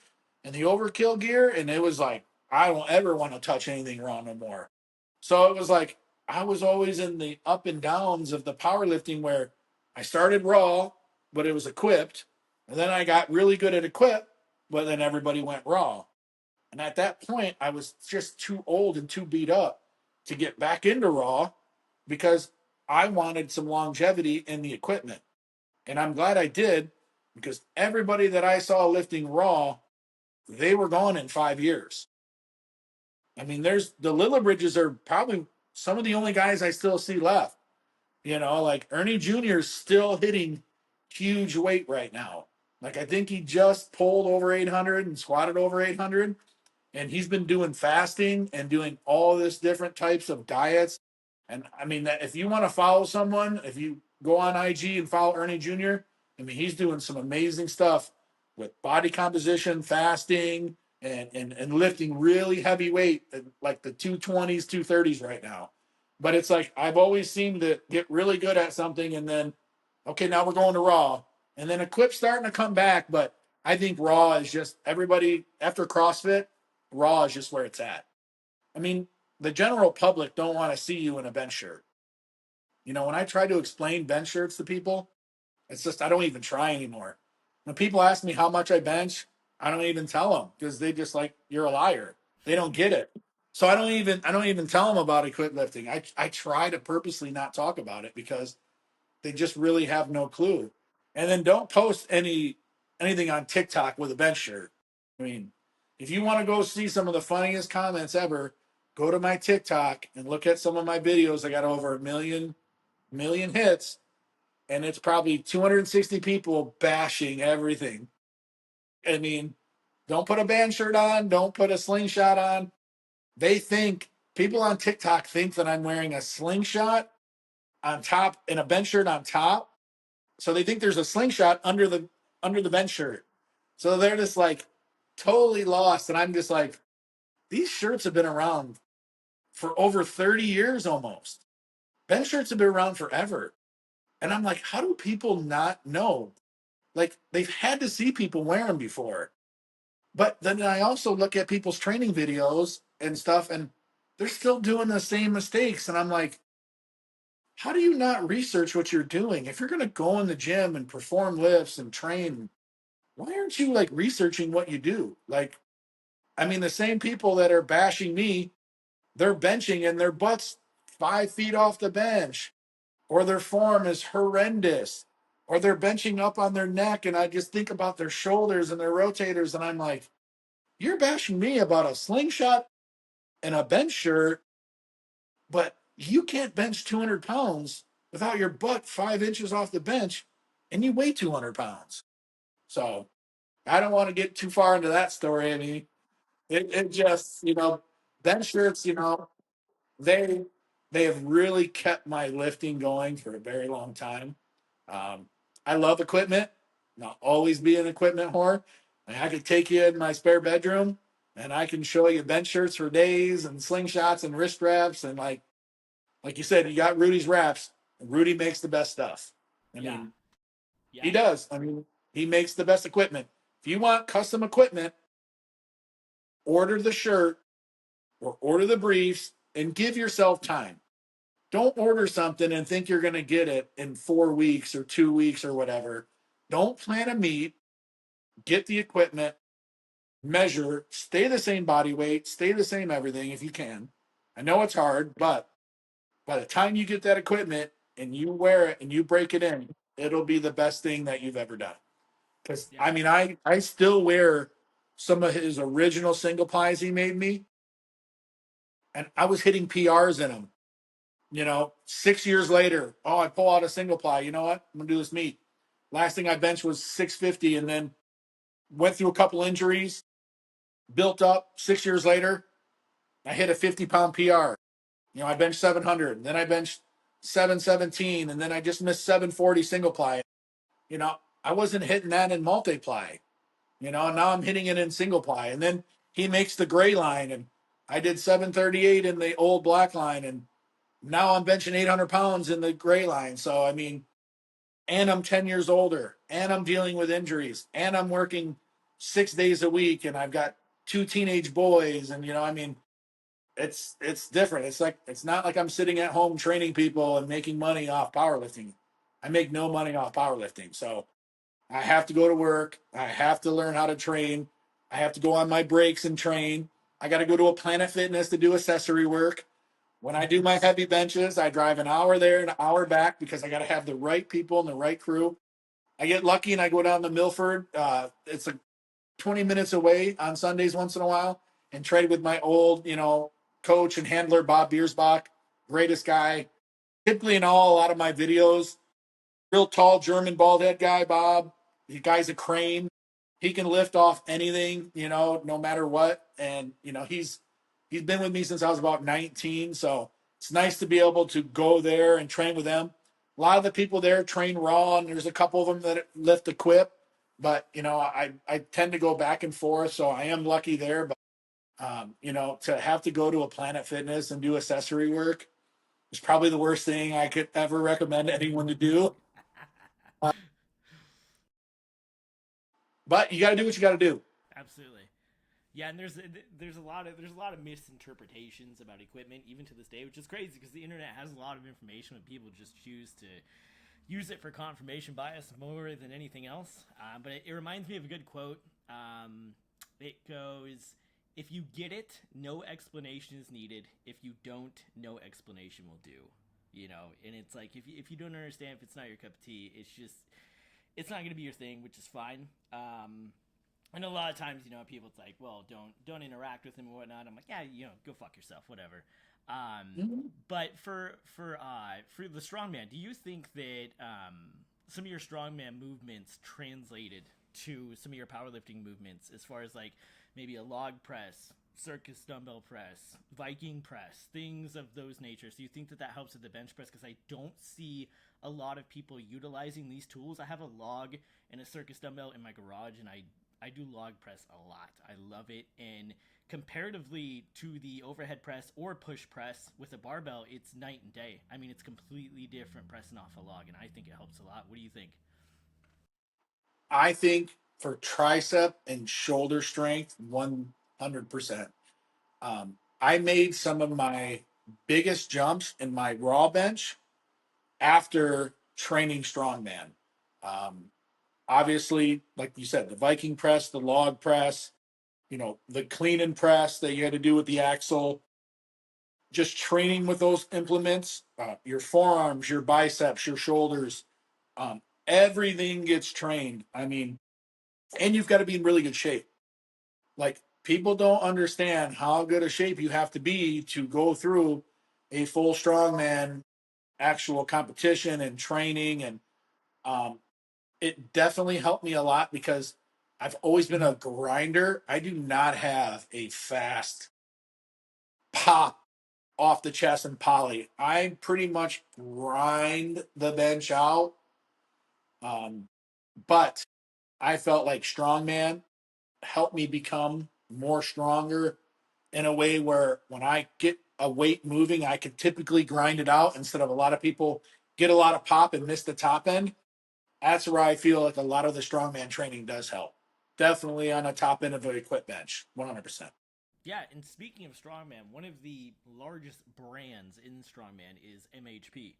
and the Overkill gear. And it was like, I don't ever want to touch anything Raw no more. So it was like, I was always in the up and downs of the powerlifting where I started Raw, but it was equipped. And then I got really good at equip, but then everybody went Raw. And at that point, I was just too old and too beat up to get back into Raw because I wanted some longevity in the equipment. And I'm glad I did, because everybody that I saw lifting raw, they were gone in 5 years. I mean, there's the Lillibridges are probably some of the only guys I still see left. Like Ernie Jr. is still hitting huge weight right now. Like I think he just pulled over 800 and squatted over 800. And he's been doing fasting and doing all this different types of diets. And I mean, that if you want to follow someone, if you go on IG and follow Ernie Jr., I mean, he's doing some amazing stuff with body composition, fasting, and lifting really heavy weight, like the 220s, 230s right now. But it's like I've always seemed to get really good at something, and then, okay, now we're going to raw. And then equip's starting to come back, but I think raw is just everybody after CrossFit, raw is just where it's at. I mean, the general public don't want to see you in a bench shirt. When I try to explain bench shirts to people, it's just I don't even try anymore. When people ask me how much I bench, I don't even tell them because they just like you're a liar. They don't get it. So I don't even tell them about equip lifting. I try to purposely not talk about it because they just really have no clue. And then don't post anything on TikTok with a bench shirt. I mean, if you want to go see some of the funniest comments ever, go to my TikTok and look at some of my videos. I got over a million hits, and it's probably 260 people bashing everything. I mean, don't put a band shirt on, don't put a slingshot on. They think people on TikTok think that I'm wearing a slingshot on top and a bench shirt on top. So they think there's a slingshot under the bench shirt. So they're just like totally lost. And I'm just like, these shirts have been around for over 30 years almost. Bench shirts have been around forever. And I'm like, how do people not know? Like they've had to see people wear them before. But then I also look at people's training videos and stuff, and they're still doing the same mistakes. And I'm like, how do you not research what you're doing? If you're going to go in the gym and perform lifts and train, why aren't you like researching what you do? Like, I mean, the same people that are bashing me, they're benching and their butts 5 feet off the bench, or their form is horrendous, or they're benching up on their neck. And I just think about their shoulders and their rotators, and I'm like, you're bashing me about a slingshot and a bench shirt, but you can't bench 200 pounds without your butt 5 inches off the bench, and you weigh 200 pounds. So I don't want to get too far into that story. I mean, it just, bench shirts, they they have really kept my lifting going for a very long time. Um, I love equipment. I'll always be an equipment whore. I could take you in my spare bedroom and I can show you bench shirts for days and slingshots and wrist wraps, and like you said, you got Rudy's wraps. Rudy makes the best stuff. I Yeah. mean, Yeah. he does. I mean, he makes the best equipment. If you want custom equipment, order the shirt or order the briefs and give yourself time. Don't order something and think you're going to get it in 4 weeks or 2 weeks or whatever. Don't plan a meet. Get the equipment, measure, stay the same body weight, stay the same everything if you can. I know it's hard, but by the time you get that equipment and you wear it and you break it in, it'll be the best thing that you've ever done. Because Yeah. I mean, I still wear some of his original single plies he made me, and I was hitting PRs in them. 6 years later, oh, I pull out a single ply. You know what? I'm gonna do this meet. Last thing I benched was 650, and then went through a couple injuries, built up. 6 years later, I hit a 50-pound PR. I benched 700, and then I benched 717, and then I just missed 740 single ply. I wasn't hitting that in multiply. And now I'm hitting it in single ply. And then he makes the gray line, and I did 738 in the old black line, and now I'm benching 800 pounds in the gray line. So, I mean, and I'm 10 years older, and I'm dealing with injuries, and I'm working 6 days a week, and I've got two teenage boys. And, I mean, it's different. It's not like I'm sitting at home training people and making money off powerlifting. I make no money off powerlifting. So I have to go to work. I have to learn how to train. I have to go on my breaks and train. I got to go to a Planet Fitness to do accessory work. When I do my heavy benches, I drive an hour there and an hour back because I got to have the right people and the right crew. I get lucky and I go down to Milford. It's like 20 minutes away on Sundays once in a while and trade with my old, coach and handler, Bob Biersbach, greatest guy. Typically in a lot of my videos, real tall German bald head guy, Bob. The guy's a crane. He can lift off anything, no matter what. And he's been with me since I was about 19. So it's nice to be able to go there and train with them. A lot of the people there train raw, and there's a couple of them that lift equip. But I tend to go back and forth, so I am lucky there. But to have to go to a Planet Fitness and do accessory work is probably the worst thing I could ever recommend anyone to do. But you got to do what you got to do. Absolutely. Yeah, and there's a lot of misinterpretations about equipment even to this day, which is crazy because the internet has a lot of information, but people just choose to use it for confirmation bias more than anything else. But it reminds me of a good quote. It goes, "If you get it, no explanation is needed. If you don't, no explanation will do." And it's like if you don't understand, if it's not your cup of tea, it's not going to be your thing, which is fine. And a lot of times, people it's like, well, don't interact with him and whatnot. I'm like, yeah, go fuck yourself, whatever. But for the strongman, do you think that some of your strongman movements translated to some of your powerlifting movements, as far as like maybe a log press, circus dumbbell press, Viking press, things of those natures? Do you think that helps with the bench press? Because I don't see a lot of people utilizing these tools. I have a log and a circus dumbbell in my garage, and I do log press a lot. I love it. And comparatively to the overhead press or push press with a barbell, it's night and day. I mean, it's completely different pressing off a log, and I think it helps a lot. What do you think? I think for tricep and shoulder strength, 100%. I made some of my biggest jumps in my raw bench after training strongman. Um, Obviously, like you said, the Viking press, the log press, the clean and press that you had to do with the axle, just training with those implements, your forearms, your biceps, your shoulders, everything gets trained. I mean, and you've got to be in really good shape. Like, people don't understand how good a shape you have to be to go through a full strongman actual competition and training. And um, it definitely helped me a lot because I've always been a grinder. I do not have a fast pop off the chest and poly. I pretty much grind the bench out. Um, but I felt like strongman helped me become more stronger in a way where when I get a weight moving, I can typically grind it out instead of a lot of people get a lot of pop and miss the top end. That's where I feel like a lot of the strongman training does help. Definitely on the top end of an equip bench, 100%. Yeah, and speaking of strongman, one of the largest brands in strongman is MHP,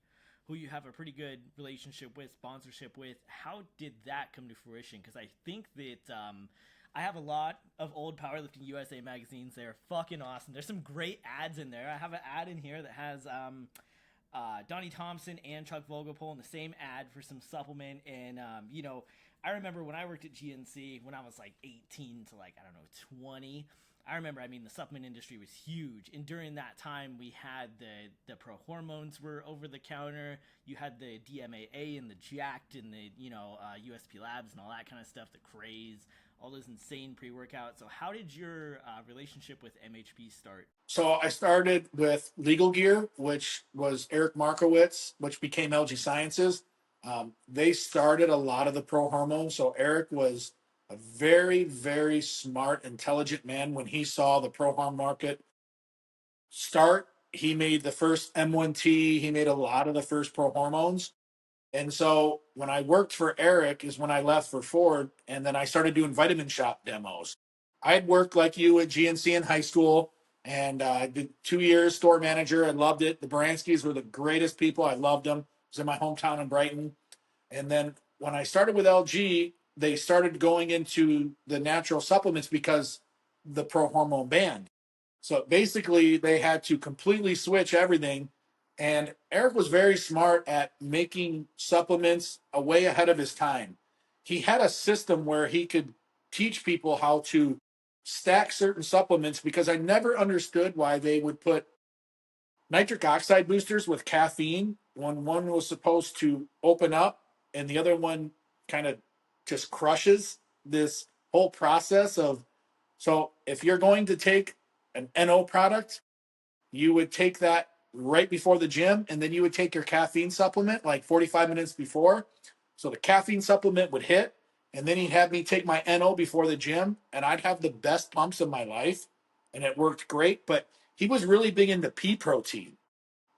who you have a pretty good relationship with, sponsorship with. How did that come to fruition? Because I think that I have a lot of old Powerlifting USA magazines. They're fucking awesome. There's some great ads in there. I have an ad in here that has Donnie Thompson and Chuck Vogelpohl in the same ad for some supplement. And, I remember when I worked at GNC when I was like 18 to like, I don't know, 20. I remember, I mean, the supplement industry was huge. And during that time, we had the pro hormones were over the counter. You had the DMAA and the Jacked and the, USP Labs and all that kind of stuff, the Craze, all those insane pre-workouts. So how did your relationship with MHP start? So I started with Legal Gear, which was Eric Markowitz, which became LG Sciences. They started a lot of the pro hormones. So Eric was a very, very smart, intelligent man. When he saw the pro hormone market start, he made the first M1T. He made a lot of the first pro hormones. And so when I worked for Eric is when I left for Ford, and then I started doing vitamin shop demos. I had worked like you at GNC in high school, and I did 2 years store manager. I loved it. The Baranskis were the greatest people. I loved them. It was in my hometown in Brighton. And then when I started with LG, they started going into the natural supplements because the pro hormone banned. So basically, they had to completely switch everything. And Eric was very smart at making supplements a way ahead of his time. He had a system where he could teach people how to stack certain supplements because I never understood why they would put nitric oxide boosters with caffeine when one was supposed to open up and the other one kind of just crushes this whole process of. So if you're going to take an NO product, you would take that right before the gym, and then you would take your caffeine supplement like 45 minutes before. So the caffeine supplement would hit, and then he'd have me take my NO before the gym, and I'd have the best pumps of my life, and it worked great. But he was really big into pea protein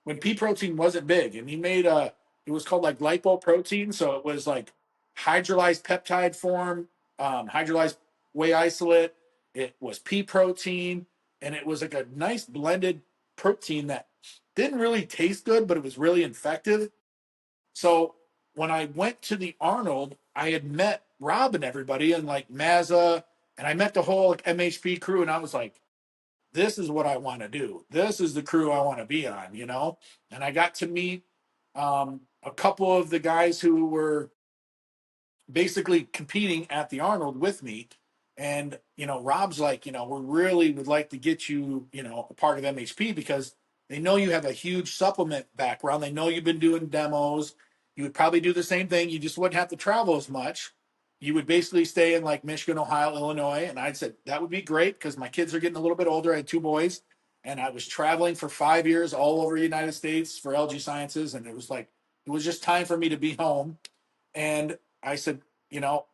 when pea protein wasn't big, and he made it was called like lipoprotein, so it was like hydrolyzed peptide form, hydrolyzed whey isolate. It was pea protein, and it was like a nice blended protein that didn't really taste good, but it was really effective. So when I went to the Arnold, I had met Rob and everybody, and like Mazza, and I met the whole like, MHP crew, and I was like, this is what I want to do. This is the crew I want to be on, you know? And I got to meet a couple of the guys who were basically competing at the Arnold with me. And, Rob's like, we really would like to get you, a part of MHP because they know you have a huge supplement background. They know you've been doing demos. You would probably do the same thing. You just wouldn't have to travel as much. You would basically stay in like Michigan, Ohio, Illinois. And I said, that would be great because my kids are getting a little bit older. I had two boys and I was traveling for 5 years all over the United States for LG Sciences. And it was just time for me to be home. And I said,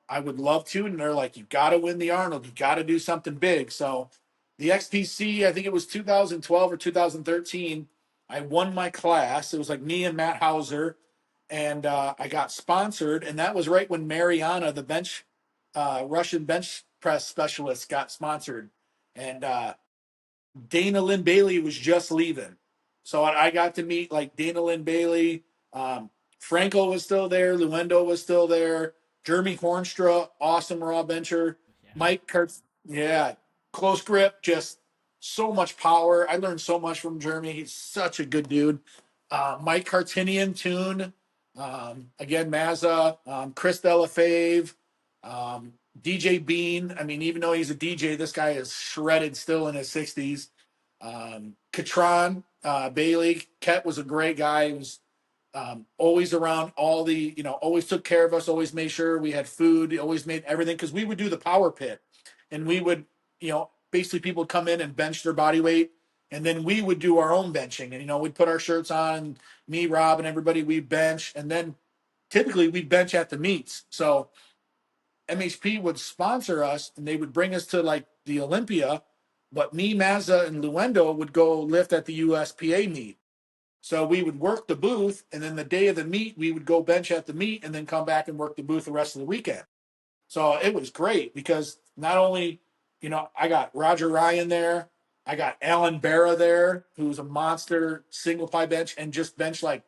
I would love to. And they're like, you got to win the Arnold. You got to do something big. So the XPC, I think it was 2012 or 2013, I won my class. It was like me and Matt Hauser. And I got sponsored. And that was right when Mariana, the Russian bench press specialist, got sponsored. And Dana Lynn Bailey was just leaving. So I got to meet like Dana Lynn Bailey. Franco was still there. Luendo was still there. Jeremy Hornstra, awesome raw bencher. Yeah. Mike Kurtz, yeah, close grip, just so much power. I learned so much from Jeremy. He's such a good dude. Mike Cartinian, Tune, again, Mazza, Chris Delafave, DJ Bean. I mean, even though he's a DJ, this guy is shredded still in his 60s. Katron, Bailey, Ket was a great guy. He was always around all the, always took care of us, always made sure we had food, always made everything because we would do the power pit and we would, basically people would come in and bench their body weight and then we would do our own benching and, we'd put our shirts on, me, Rob, and everybody, we bench. And then typically we'd bench at the meets. So MHP would sponsor us and they would bring us to like the Olympia, but me, Mazza, and Luendo would go lift at the USPA meet. So we would work the booth, and then the day of the meet, we would go bench at the meet and then come back and work the booth the rest of the weekend. So it was great because not only, I got Roger Ryan there, I got Alan Barra there, who's a monster single ply bench and just bench like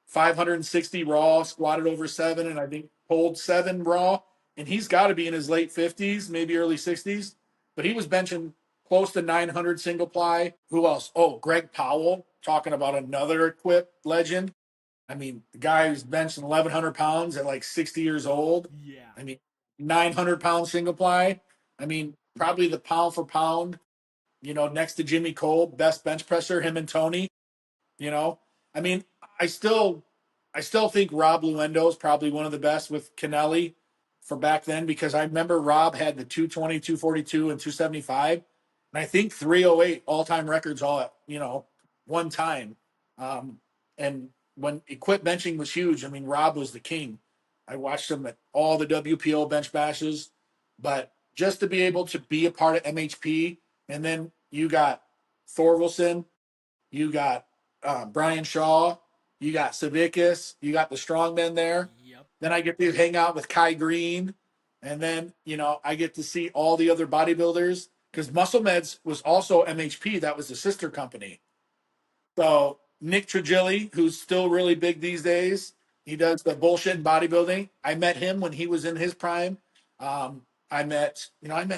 560 raw, squatted over 7, and I think pulled 7 raw. And he's got to be in his late 50s, maybe early 60s. But he was benching close to 900 single ply. Who else? Oh, Greg Powell, talking about another equip legend. I mean, the guy who's benching 1,100 pounds at like 60 years old. Yeah. I mean, 900-pound single ply. I mean, probably the pound for pound, next to Jimmy Cole, best bench presser, him and Tony. You know, I mean, I still, I still think Rob Luendo is probably one of the best with Kennelly for back then because I remember Rob had the 220, 242, and 275, and I think 308 all-time records all at one time. And when equip benching was huge, I mean, Rob was the king. I watched him at all the WPO bench bashes, but just to be able to be a part of MHP, and then you got Thorvilson, you got Brian Shaw, you got Savickas, you got the strongmen there. Yep. Then I get to hang out with Kai Green, and then I get to see all the other bodybuilders because Muscle Meds was also MHP. That was the sister company. So Nick Trigilli, who's still really big these days, he does the bullshit in bodybuilding. I met him when he was in his prime. I met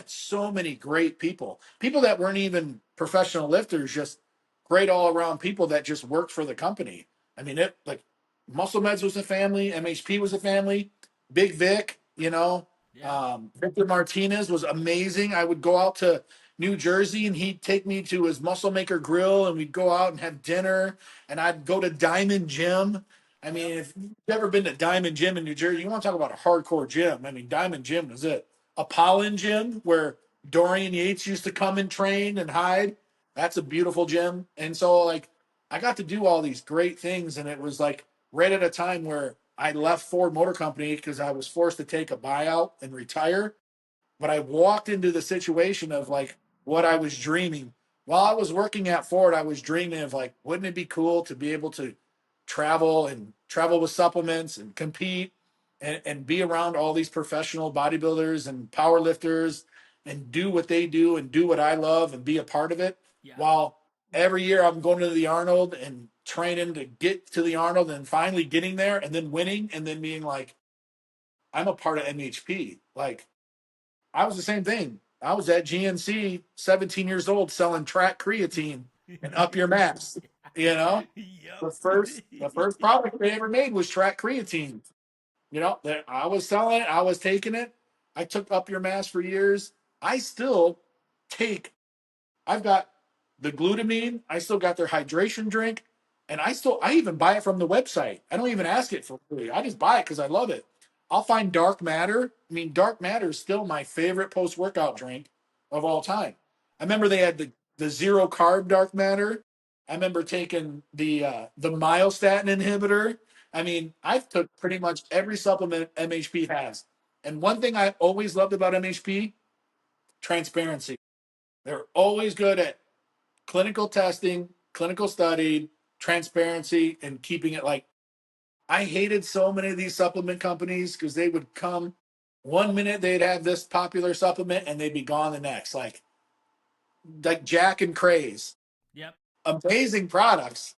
so many great people that weren't even professional lifters, just great all around people that just worked for the company. I mean, it like Muscle Meds was a family, MHP was a family, Big Vic, Yeah. Victor Martinez was amazing. I would go out to New Jersey and he'd take me to his Muscle Maker Grill and we'd go out and have dinner and I'd go to Diamond Gym. I mean, Yep. if you've ever been to Diamond Gym in New Jersey, you want to talk about a hardcore gym. I mean, Diamond Gym was it. Apollon Gym, where Dorian Yates used to come and train and hide. That's a beautiful gym. And so, like, I got to do all these great things. And it was like right at a time where I left Ford Motor Company because I was forced to take a buyout and retire. But I walked into the situation of like what I was dreaming. While I was working at Ford, I was dreaming of like, wouldn't it be cool to be able to travel with supplements and compete and be around all these professional bodybuilders and power lifters and do what they do and do what I love and be a part of it. Yeah. While every year I'm going to the Arnold and training to get to the Arnold and finally getting there and then winning and then being like, I'm a part of MHP. Like, I was the same thing. I was at GNC, 17 years old, selling track creatine and up your mass. You know, Yep. the first product they ever made was track creatine. That I was selling it, I was taking it. I took up your mass for years. I still take. I've got the glutamine. I still got their hydration drink, and I even buy it from the website. I don't even ask it for free. I just buy it because I love it. I'll find dark matter. I mean, dark matter is still my favorite post workout drink of all time. I remember they had the zero carb dark matter. I remember taking the myostatin inhibitor. I mean, I've took pretty much every supplement MHP has. And one thing I always loved about MHP, transparency. They're always good at clinical testing, clinical study, transparency, and keeping it like I hated so many of these supplement companies because they would come one minute they'd have this popular supplement and they'd be gone the next. Like Jack and Craze. Yep. Amazing products,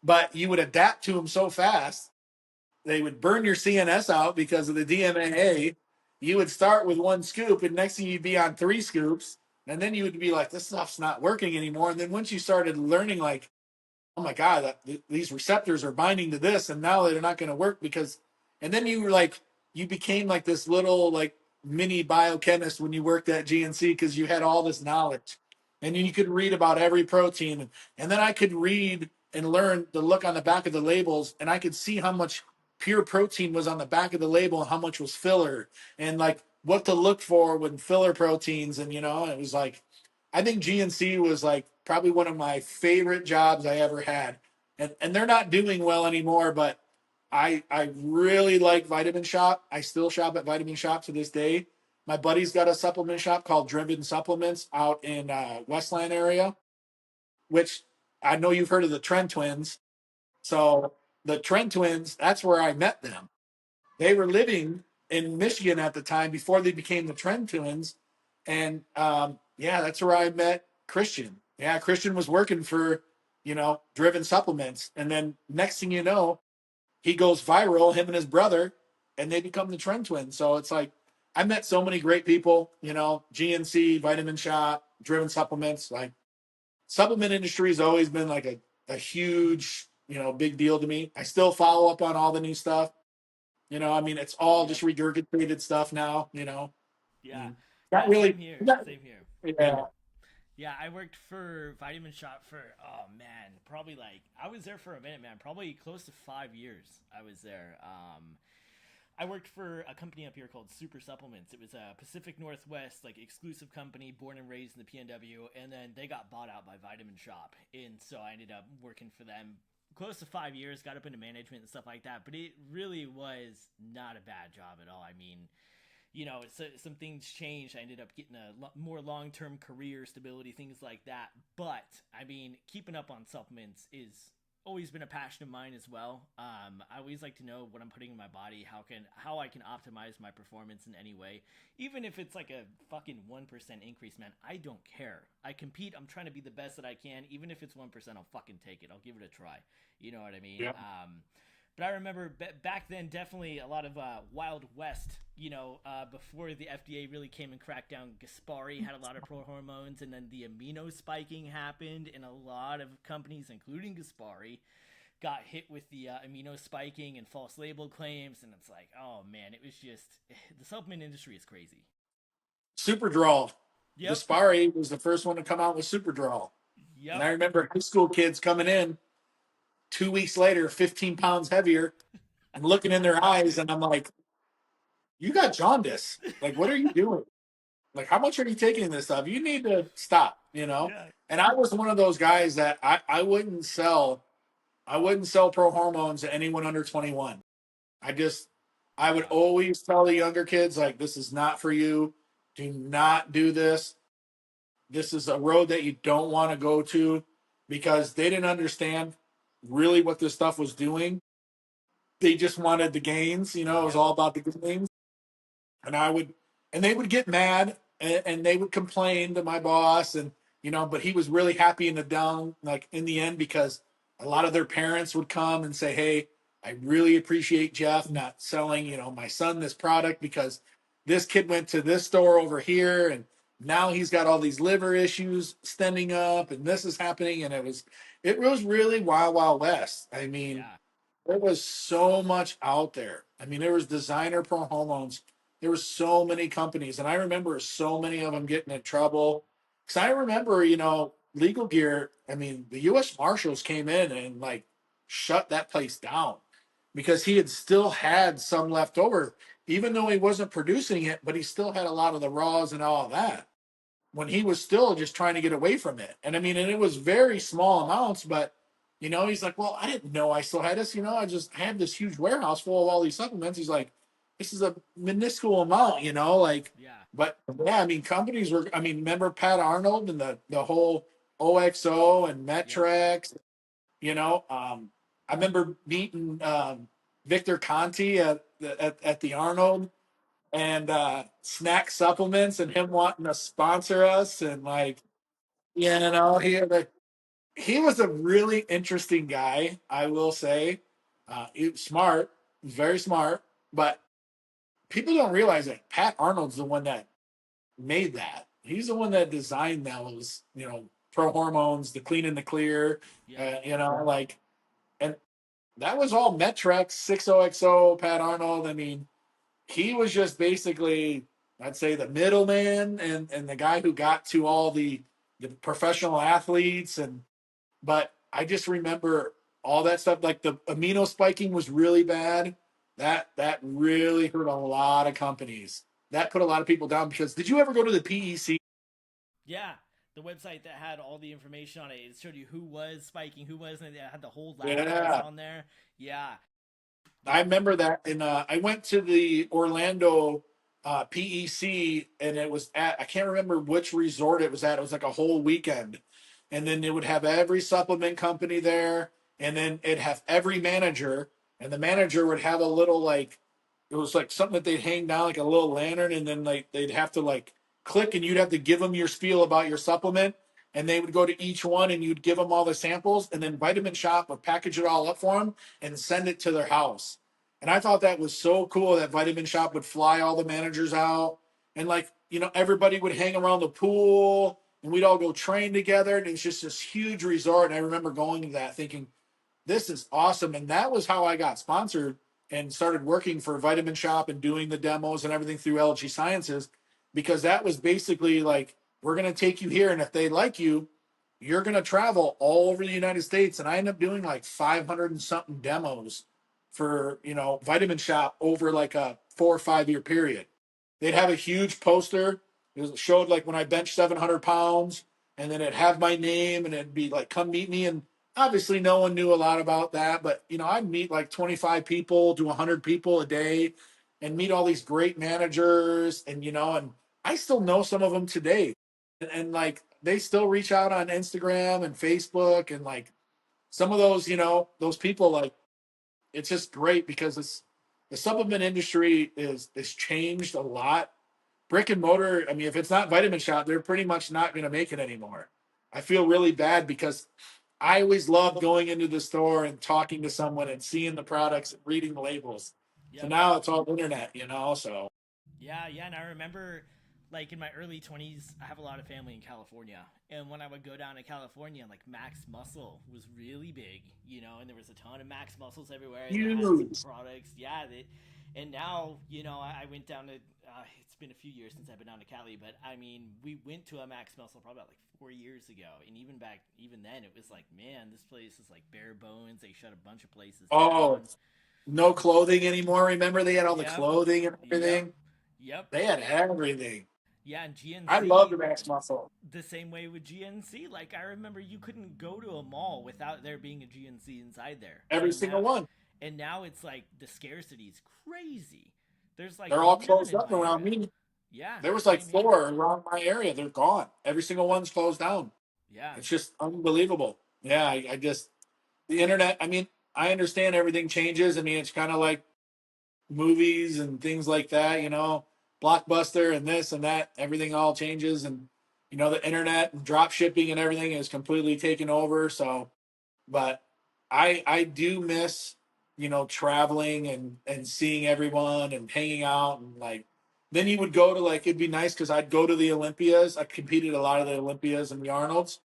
but you would adapt to them so fast. They would burn your CNS out because of the DMAA. You would start with one scoop, and next thing you'd be on 3 scoops, and then you would be like, "This stuff's not working anymore." And then once you started learning, like, "Oh my god, these receptors are binding to this," and now they're not going to work because, and then you were like, you became like this little like mini biochemist when you worked at GNC because you had all this knowledge, and you could read about every protein, and then I could read and learn the look on the back of the labels, and I could see how much pure protein was on the back of the label and how much was filler, and like what to look for when filler proteins, and it was like I think GNC was like probably one of my favorite jobs I ever had. And they're not doing well anymore, but I really like Vitamin Shop. I still shop at Vitamin Shop to this day. My buddy's got a supplement shop called Driven Supplements out in Westland area, which I know you've heard of the Trend Twins. So the Trend Twins, that's where I met them. They were living in Michigan at the time before they became the Trend Twins. And yeah, that's where I met Christian. Yeah, Christian was working for, Driven Supplements. And then next thing you know, he goes viral, him and his brother, and they become the Trend Twins. So it's like, I met so many great people, GNC, Vitamin Shop, Driven Supplements. Like, supplement industry has always been like a huge, big deal to me. I still follow up on all the new stuff. I mean, it's all Yep. just regurgitated stuff now. Yeah. Not Yeah. really. Same here. Not, Same here. yeah. Yeah, I worked for Vitamin Shop for probably like I was there for a minute, man. Probably close to 5 years. I was there. I worked for a company up here called Super Supplements. It was a Pacific Northwest like exclusive company, born and raised in the PNW, and then they got bought out by Vitamin Shop, and so I ended up working for them close to 5 years. Got up into management and stuff like that, but it really was not a bad job at all. I mean, so some things changed. I ended up getting a more long-term career stability, things like that. But I mean, keeping up on supplements is always been a passion of mine as well. I always like to know what I'm putting in my body, how I can optimize my performance in any way, even if it's like a fucking 1% increase, man. I don't care. I compete. I'm trying to be the best that I can, even if it's 1%. I'll fucking take it. I'll give it a try. You know what I mean? Yeah. But I remember back then, definitely a lot of Wild West. Before the FDA really came and cracked down, Gaspari had a lot of pro hormones, and then the amino spiking happened, and a lot of companies, including Gaspari, got hit with the amino spiking and false label claims. And it's like, oh man, it was just the supplement industry is crazy. Superdrol. Yep. Gaspari was the first one to come out with Superdrol. And Yep. I remember high school kids coming in 2 weeks later, 15 pounds heavier, and looking in their eyes. And I'm like, you got jaundice. Like, what are you doing? Like, how much are you taking this stuff? You need to stop, you know? Yeah. And I was one of those guys that I wouldn't sell pro hormones to anyone under 21. I just, I would Wow. always tell the younger kids, like, this is not for you. Do not do this. This is a road that you don't want to go to, because they didn't understand really what this stuff was doing. They just wanted the gains, it was Yep. all about the gains. And and they would get mad, and they would complain to my boss, and but he was really happy in the down, like in the end, because a lot of their parents would come and say, hey, I really appreciate Jeff not selling my son this product, because this kid went to this store over here, and now he's got all these liver issues standing up, and this is happening. And it was really wild west. I mean, Yeah. there was so much out there. I mean, there was designer pro hormones. There were so many companies, and I remember so many of them getting in trouble. Because I remember, Legal Gear. I mean, the U.S. Marshals came in and like shut that place down, because he had still had some left over, even though he wasn't producing it, but he still had a lot of the raws and all of that, when he was still just trying to get away from it. And I mean, and it was very small amounts, but he's like, well, I didn't know I still had this. I had this huge warehouse full of all these supplements. He's like, this is a minuscule amount, like, Yeah. but yeah, I mean, companies were, I mean, remember Pat Arnold and the whole OXO and Yep. Metrex, I remember meeting Victor Conti at the Arnold, and snack supplements, and him wanting to sponsor us, and like, he was a really interesting guy, I will say. He was smart, very smart, but people don't realize that Pat Arnold's the one that made that. He's the one that designed those, pro hormones, the clean and the clear, Yep. like, and that was all Metrex, 6OXO, Pat Arnold. I mean, he was just basically, I'd say, the middleman, and the guy who got to all the professional athletes. And but I just remember all that stuff. Like the amino spiking was really bad. That really hurt a lot of companies. That put a lot of people down, because did you ever go to the PEC? Yeah. The website that had all the information on it. It showed you who was spiking, who wasn't. It had the whole lab price Yeah, on there. Yeah. I Yep. remember that. And I went to the Orlando PEC, and it was I can't remember which resort it was at. It was like a whole weekend. And then it would have every supplement company there. And then it'd have every manager. And the manager would have a little, like, it was like something that they'd hang down, like a little lantern. And then like they'd have to like click, and you'd have to give them your spiel about your supplement. And they would go to each one, and you'd give them all the samples. And then Vitamin Shop would package it all up for them and send it to their house. And I thought that was so cool that Vitamin Shop would fly all the managers out, and like, everybody would hang around the pool, and we'd all go train together. And it was just this huge resort. And I remember going to that thinking, this is awesome. And that was how I got sponsored and started working for Vitamin Shop and doing the demos and everything through LG Sciences, because that was basically like, we're going to take you here. And if they like you, you're going to travel all over the United States. And I ended up doing like 500 and something demos for, Vitamin Shop over like a 4 or 5 year period. They'd have a huge poster. It showed like when I benched 700 pounds, and then it'd have my name, and it'd be like, come meet me. And obviously no one knew a lot about that, but I'd meet like 25 people to 100 people a day, and meet all these great managers. And and I still know some of them today. And like, they still reach out on Instagram and Facebook, and like, some of those, those people, like, it's just great, because the supplement industry is changed a lot. Brick and mortar, I mean, if it's not Vitamin Shop, they're pretty much not going to make it anymore. I feel really bad, because I always loved going into the store and talking to someone and seeing the products and reading the labels. So Yep. now it's all internet, you know. So Yeah, and I remember, like in my early 20s, I have a lot of family in California, and when I would go down to California, like Max Muscle was really big, and there was a ton of Max Muscles everywhere, and they had some huge. products, yeah. And now, I went down to. It's been a few years since I've been down to Cali, but I mean, we went to a Max Muscle probably about like 4 years ago, and even then, it was like, man, this place is like bare bones. They shut a bunch of places Oh, down. no clothing anymore. Remember they had all the Yep, clothing and yep, everything. yep. They had everything. Yeah, and I love GNC the Max Muscle. the same way with GNC. Like I remember you couldn't go to a mall without there being a GNC inside there. Every single one. And now it's like the scarcity is crazy. There's like They're all none closed in up my around area. me. Yeah, There was like same here. 4 around my area. They're gone. Every single one's closed down. Yeah. It's just unbelievable. Yeah, I just the internet. I mean, I understand everything changes. I mean, it's kind of like movies and things like that. You know, Blockbuster and this and that. Everything all changes, and the internet and drop shipping and everything is completely taken over. So, but I do miss traveling and seeing everyone and hanging out and like then you would go to like it'd be nice because I'd go to the Olympias. I competed at a lot of the Olympias and the Arnolds,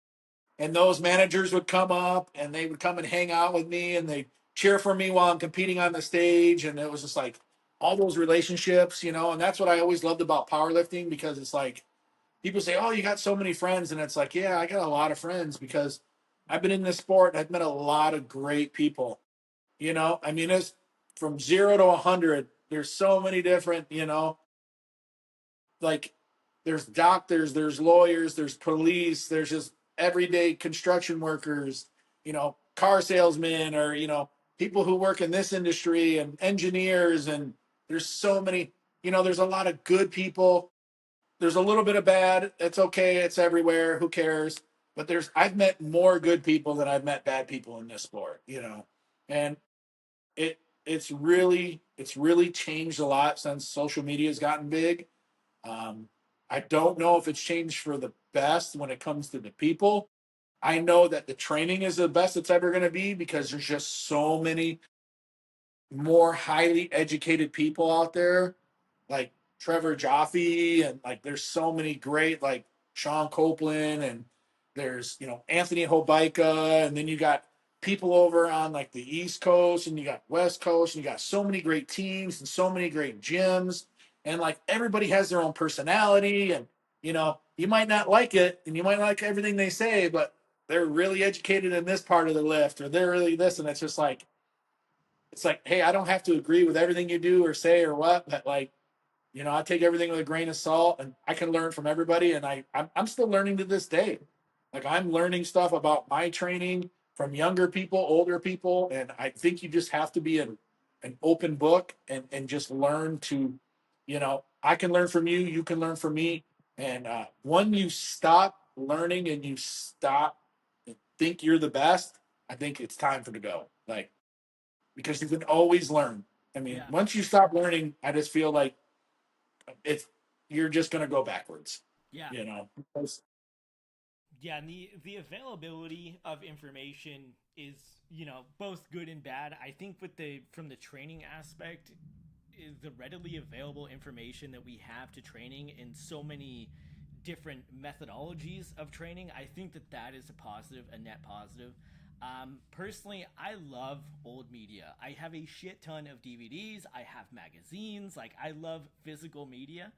and those managers would come up and they would come and hang out with me and they cheer for me while I'm competing on the stage, and it was just like all those relationships, and that's what I always loved about powerlifting because it's like people say, "Oh, you got so many friends," and it's like, yeah, I got a lot of friends because I've been in this sport and I've met a lot of great people. I mean, it's from 0 to 100. There's so many different, like there's doctors, there's lawyers, there's police, there's just everyday construction workers, car salesmen, or people who work in this industry and engineers, and there's so many. There's a lot of good people. There's a little bit of bad. It's okay. It's everywhere. Who cares? But I've met more good people than I've met bad people in this sport. And it's really changed a lot since social media has gotten big. um, I don't know if it's changed for the best when it comes to the people. I know that the training is the best it's ever going to be because there's just so many more highly educated people out there, like Trevor Jaffe, and like there's so many great like Sean Copeland, and there's Anthony Hobaika, and then you got people over on like the East Coast, and you got West Coast, and you got so many great teams and so many great gyms, and like everybody has their own personality, and you might not like it, and you might like everything they say, but they're really educated in this part of the lift, or they're really this, and it's like, hey, I don't have to agree with everything you do or say or what, but like, I take everything with a grain of salt, and I can learn from everybody. And I'm still learning to this day. Like I'm learning stuff about my training from younger people, older people. And I think you just have to be an open book and just learn to, I can learn from you. You can learn from me. And when you stop learning and you stop and think you're the best, I think it's time for to go. Like, because you can always learn. I mean, Yeah. once you stop learning, I just feel like it's you're just going to go backwards. Yeah. Because Yeah, and the availability of information is, both good and bad. I think with the from the training aspect, is the readily available information that we have to training in so many different methodologies of training. I think that is a positive, a net positive. Personally, I love old media. I have a shit ton of DVDs. I have magazines. Like I love physical media.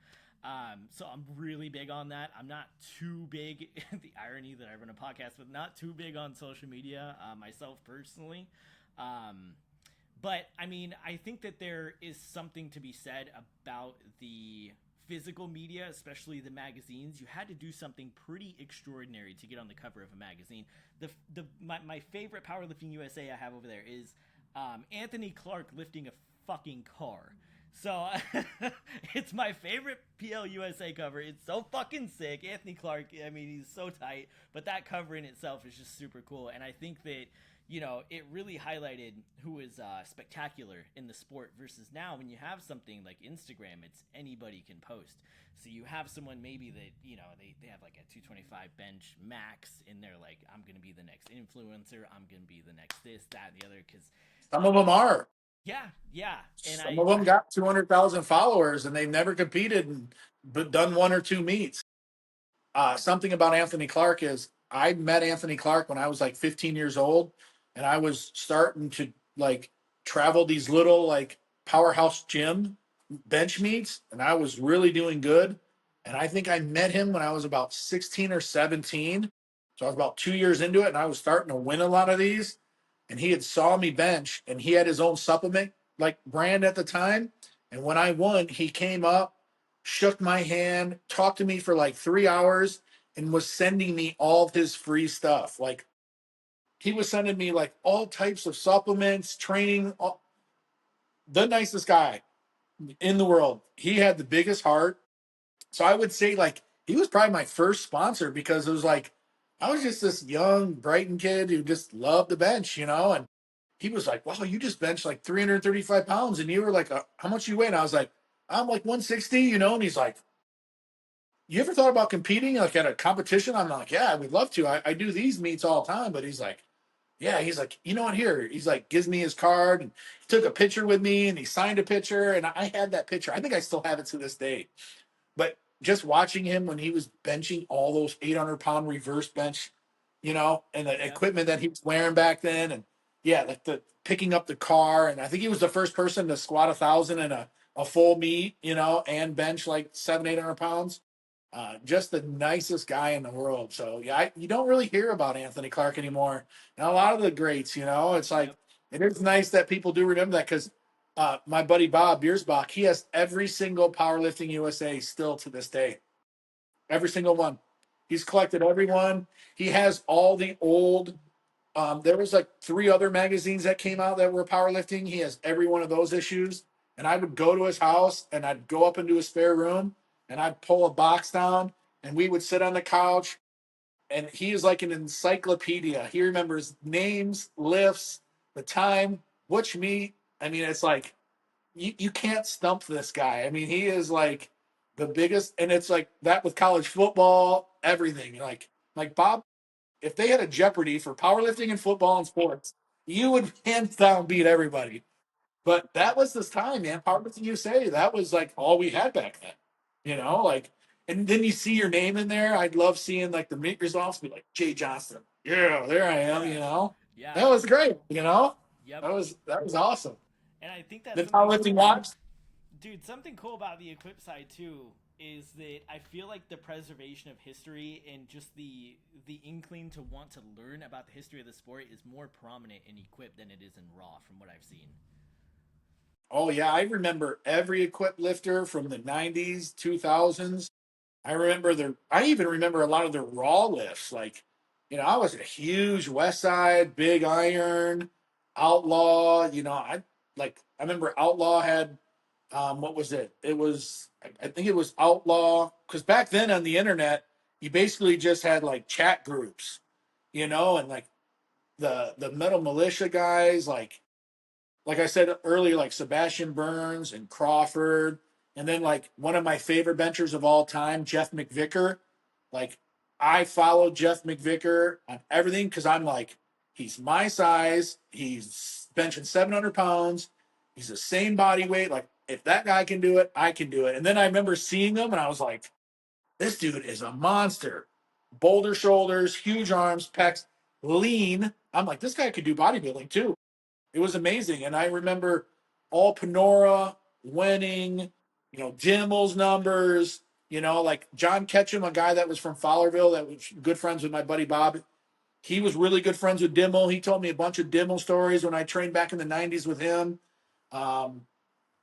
So I'm really big on that. I'm not too big. The irony that I run a podcast, but not too big on social media myself personally. Um, but I mean, I think that there is something to be said about the physical media, especially the magazines. You had to do something pretty extraordinary to get on the cover of a magazine. My favorite Powerlifting USA I have over there is Anthony Clark lifting a fucking car. So it's my favorite PL USA cover. It's so fucking sick. Anthony Clark, I mean, he's so tight, but that cover in itself is just super cool. And I think that, it really highlighted who was spectacular in the sport versus now when you have something like Instagram, it's anybody can post. So you have someone maybe that, they have like a 225 bench max and they're like, I'm going to be the next influencer. I'm going to be the next this, that, and the other. Because, Some of them are. yeah, yeah. And Some of them I, got 200,000 followers and they've never competed and but done one or two meets. Something about Anthony Clark is I met Anthony Clark when I was like 15 years old, and I was starting to like travel these little like powerhouse gym bench meets, and I was really doing good. And I think I met him when I was about 16 or 17. So I was about 2 years into it, and I was starting to win a lot of these. And he had saw me bench, and he had his own supplement like brand at the time. And when I won, he came up, shook my hand, talked to me for like 3 hours, and was sending me all of his free stuff. Like he was sending me like all types of supplements, training. The nicest guy in the world. He had the biggest heart. So I would say like he was probably my first sponsor because it was like I was just this young Brighton kid who just loved the bench, and he was like, "Wow, you just benched like 335 pounds, and you were like, how much you weigh?" And I was like, "I'm like 160, And he's like, "You ever thought about competing like at a competition?" I'm like, "Yeah, I would love to. I do these meets all the time." But he's like, "Yeah," he's like, "You know what? Here," he's like, gives me his card and he took a picture with me and he signed a picture, and I had that picture. I think I still have it to this day. But just watching him when he was benching all those 800-pound reverse bench, and the yeah, equipment that he was wearing back then, and yeah, like the picking up the car, and I think he was the first person to squat 1,000 in a full meet, and bench like 700-800 pounds. Just the nicest guy in the world. So yeah, you don't really hear about Anthony Clark anymore. And a lot of the greats, it's like yep, it is nice that people do remember that because my buddy Bob Biersbach, he has every single Powerlifting USA still to this day. Every single one. He's collected every one. He has all the old. There was like three other magazines that came out that were powerlifting. He has every one of those issues. And I would go to his house and I'd go up into his spare room and I'd pull a box down and we would sit on the couch and he is like an encyclopedia. He remembers names, lifts, the time, which meet. I mean, it's like you can't stump this guy. I mean, he is like the biggest, and it's like that with college football, everything. Like Bob, if they had a Jeopardy for powerlifting and football and sports, you would hands down beat everybody. But that was this time, man. Powerlifting USA, that was like all we had back then. Like, and then you see your name in there. I'd love seeing like the meet results, be like Jay Johnston. Yeah, there I am. yeah, That yeah, was great. yep. That was awesome. And I think that's The something powerlifting watch. Dude, something cool about the equip side too is that I feel like the preservation of history and just the inkling to want to learn about the history of the sport is more prominent in equip than it is in raw from what I've seen. Oh yeah, I remember every equipped lifter from the '90s, 2000s. I even remember a lot of the raw lifts. Like, I was a huge West Side, Big Iron, Outlaw. I remember Outlaw had what was it? It was I think it was Outlaw because back then on the internet you basically just had like chat groups, and like the Metal Militia guys, like I said earlier, like Sebastian Burns and Crawford, and then like one of my favorite benchers of all time, Jeff McVicker. Like I follow Jeff McVicker on everything because I'm like, he's my size, he's benching 700 pounds, he's the same body weight. Like if that guy can do it, I can do it. And then I remember seeing him and I was like, this dude is a monster. Boulder shoulders, huge arms, pecs, lean. I'm like, this guy could do bodybuilding too. It was amazing. And I remember all Panora winning, Dimmel's numbers, like John Ketchum, a guy that was from Fowlerville that was good friends with my buddy Bob. He was really good friends with Dimmel. He told me a bunch of Dimmel stories when I trained back in the 90s with him. Um,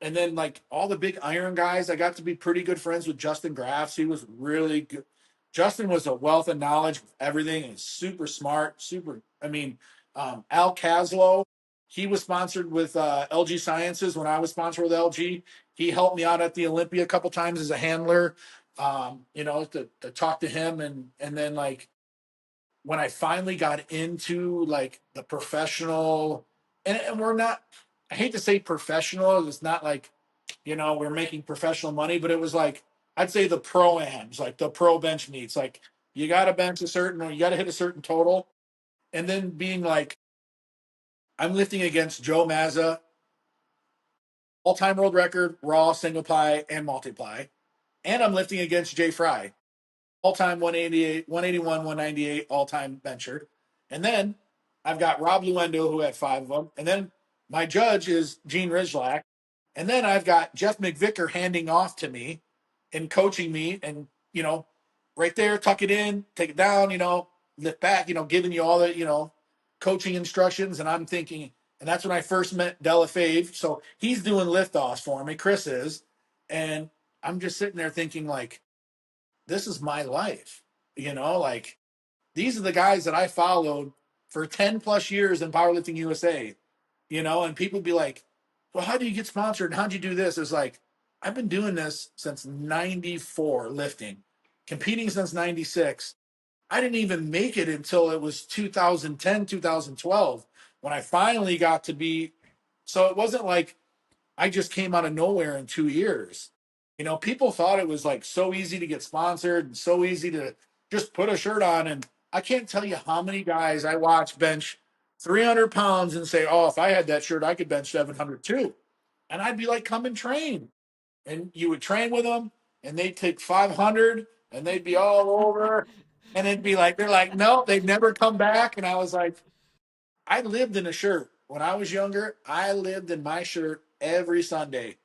and then like all the big iron guys, I got to be pretty good friends with Justin Graffs. He was really good. Justin was a wealth of knowledge of everything and super smart, super. I mean, Al Caslow, he was sponsored with LG Sciences when I was sponsored with LG. He helped me out at the Olympia a couple times as a handler, to talk to him and then like when I finally got into like the professional, and we're not, I hate to say professional, it's not like, we're making professional money, but it was like, I'd say the pro-ams, like the pro bench meets, like you got to bench a certain, or you got to hit a certain total. And then being like, I'm lifting against Joe Mazza, all time world record, raw, single ply, and multiply. And I'm lifting against Jay Fry, all time 188, 181, 198, all time bencher. And then I've got Rob Luendo, who had five of them. And then my judge is Gene Rizlak. And then I've got Jeff McVicker handing off to me and coaching me and, right there, tuck it in, take it down, lift back, giving you all the, coaching instructions. And I'm thinking, and that's when I first met Della Fave. So he's doing liftoffs for me. Chris is. And I'm just sitting there thinking, like, this is my life. Like these are the guys that I followed for 10 plus years in Powerlifting USA, and people be like, well, how do you get sponsored? How'd you do this? It's like, I've been doing this since 94, lifting, competing since 96. I didn't even make it until it was 2010, 2012 when I finally got to be. So it wasn't like I just came out of nowhere in 2 years. People thought it was like so easy to get sponsored and so easy to just put a shirt on. And I can't tell you how many guys I watch bench 300 pounds and say, oh, if I had that shirt, I could bench 700 too. And I'd be like, come and train. And you would train with them and they'd take 500 and they'd be all over. And it'd be like, they're like, no, they'd never come back. And I was like, I lived in a shirt. When I was younger, I lived in my shirt every Sunday.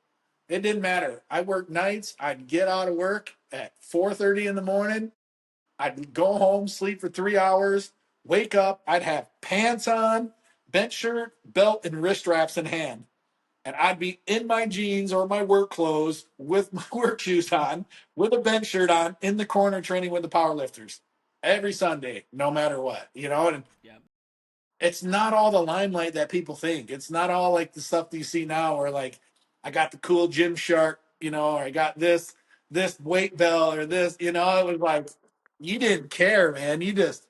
It didn't matter. I worked nights. I'd get out of work at 4:30 in the morning. I'd go home, sleep for 3 hours, wake up. I'd have pants on, bench shirt, belt, and wrist straps in hand. And I'd be in my jeans or my work clothes with my work shoes on, with a bench shirt on, in the corner training with the power lifters every Sunday, no matter what, And Yeah. it's not all the limelight that people think. It's not all like the stuff that you see now where like I got the cool gym shark, or I got this weight belt or this, it was like you didn't care, man. You just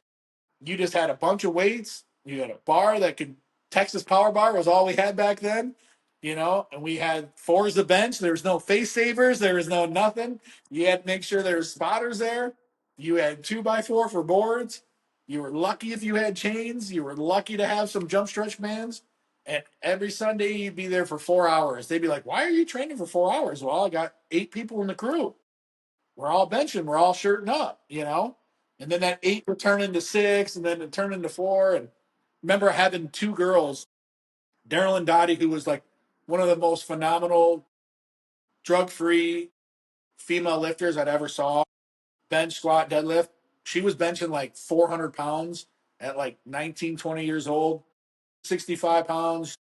had a bunch of weights. You had a bar that could Texas Power Bar was all we had back then, and we had fours the bench. There was no face savers. There was no nothing. You had to make sure there was spotters there. You had 2x4 for boards. You were lucky if you had chains. You were lucky to have some jump stretch bands. And every Sunday you'd be there for 4 hours. They'd be like, "Why are you training for 4 hours?" Well, I got 8 people in the crew. We're all benching. We're all shirting up. And then that 8 would turn into 6, and then it turned into 4. And remember having 2 girls, Daryl and Dottie, who was like one of the most phenomenal drug-free female lifters I'd ever saw. Bench, squat, deadlift. She was benching like 400 pounds at like 19, 20 years old, 65 pounds.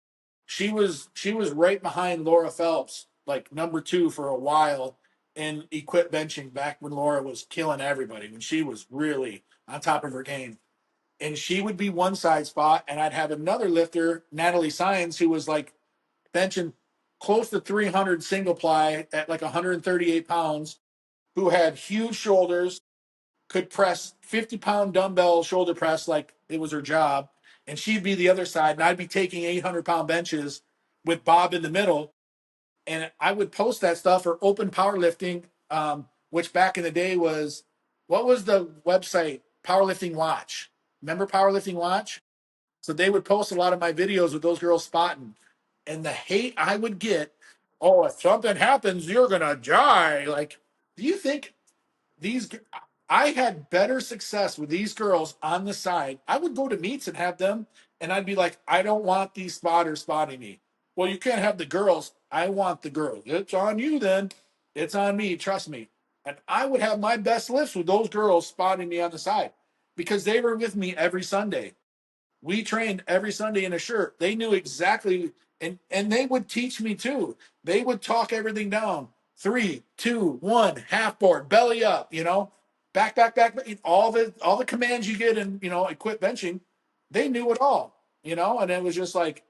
She was right behind Laura Phelps, like number 2 for a while in equip benching back when Laura was killing everybody, when she was really on top of her game. And she would be one side spot, and I'd have another lifter, Natalie Science, who was like benching close to 300 single ply at like 138 pounds, who had huge shoulders, could press 50-pound dumbbell shoulder press like it was her job. And she'd be the other side, and I'd be taking 800-pound benches with Bob in the middle. And I would post that stuff for open powerlifting, which back in the day was, what was the website? Powerlifting Watch. Remember Powerlifting Watch? So they would post a lot of my videos with those girls spotting. And the hate I would get, oh, if something happens, you're going to die. Like, do you think these, I had better success with these girls on the side? I would go to meets and have them, and I'd be like, I don't want these spotters spotting me. Well, you can't have the girls. I want the girls. It's on you then. It's on me. Trust me. And I would have my best lifts with those girls spotting me on the side because they were with me every Sunday. We trained every Sunday in a shirt. They knew exactly, and they would teach me too. They would talk everything down. 3, 2, 1, half board, belly up, back, back, back, all the commands you get in, equip benching. They knew it all, and it was just like,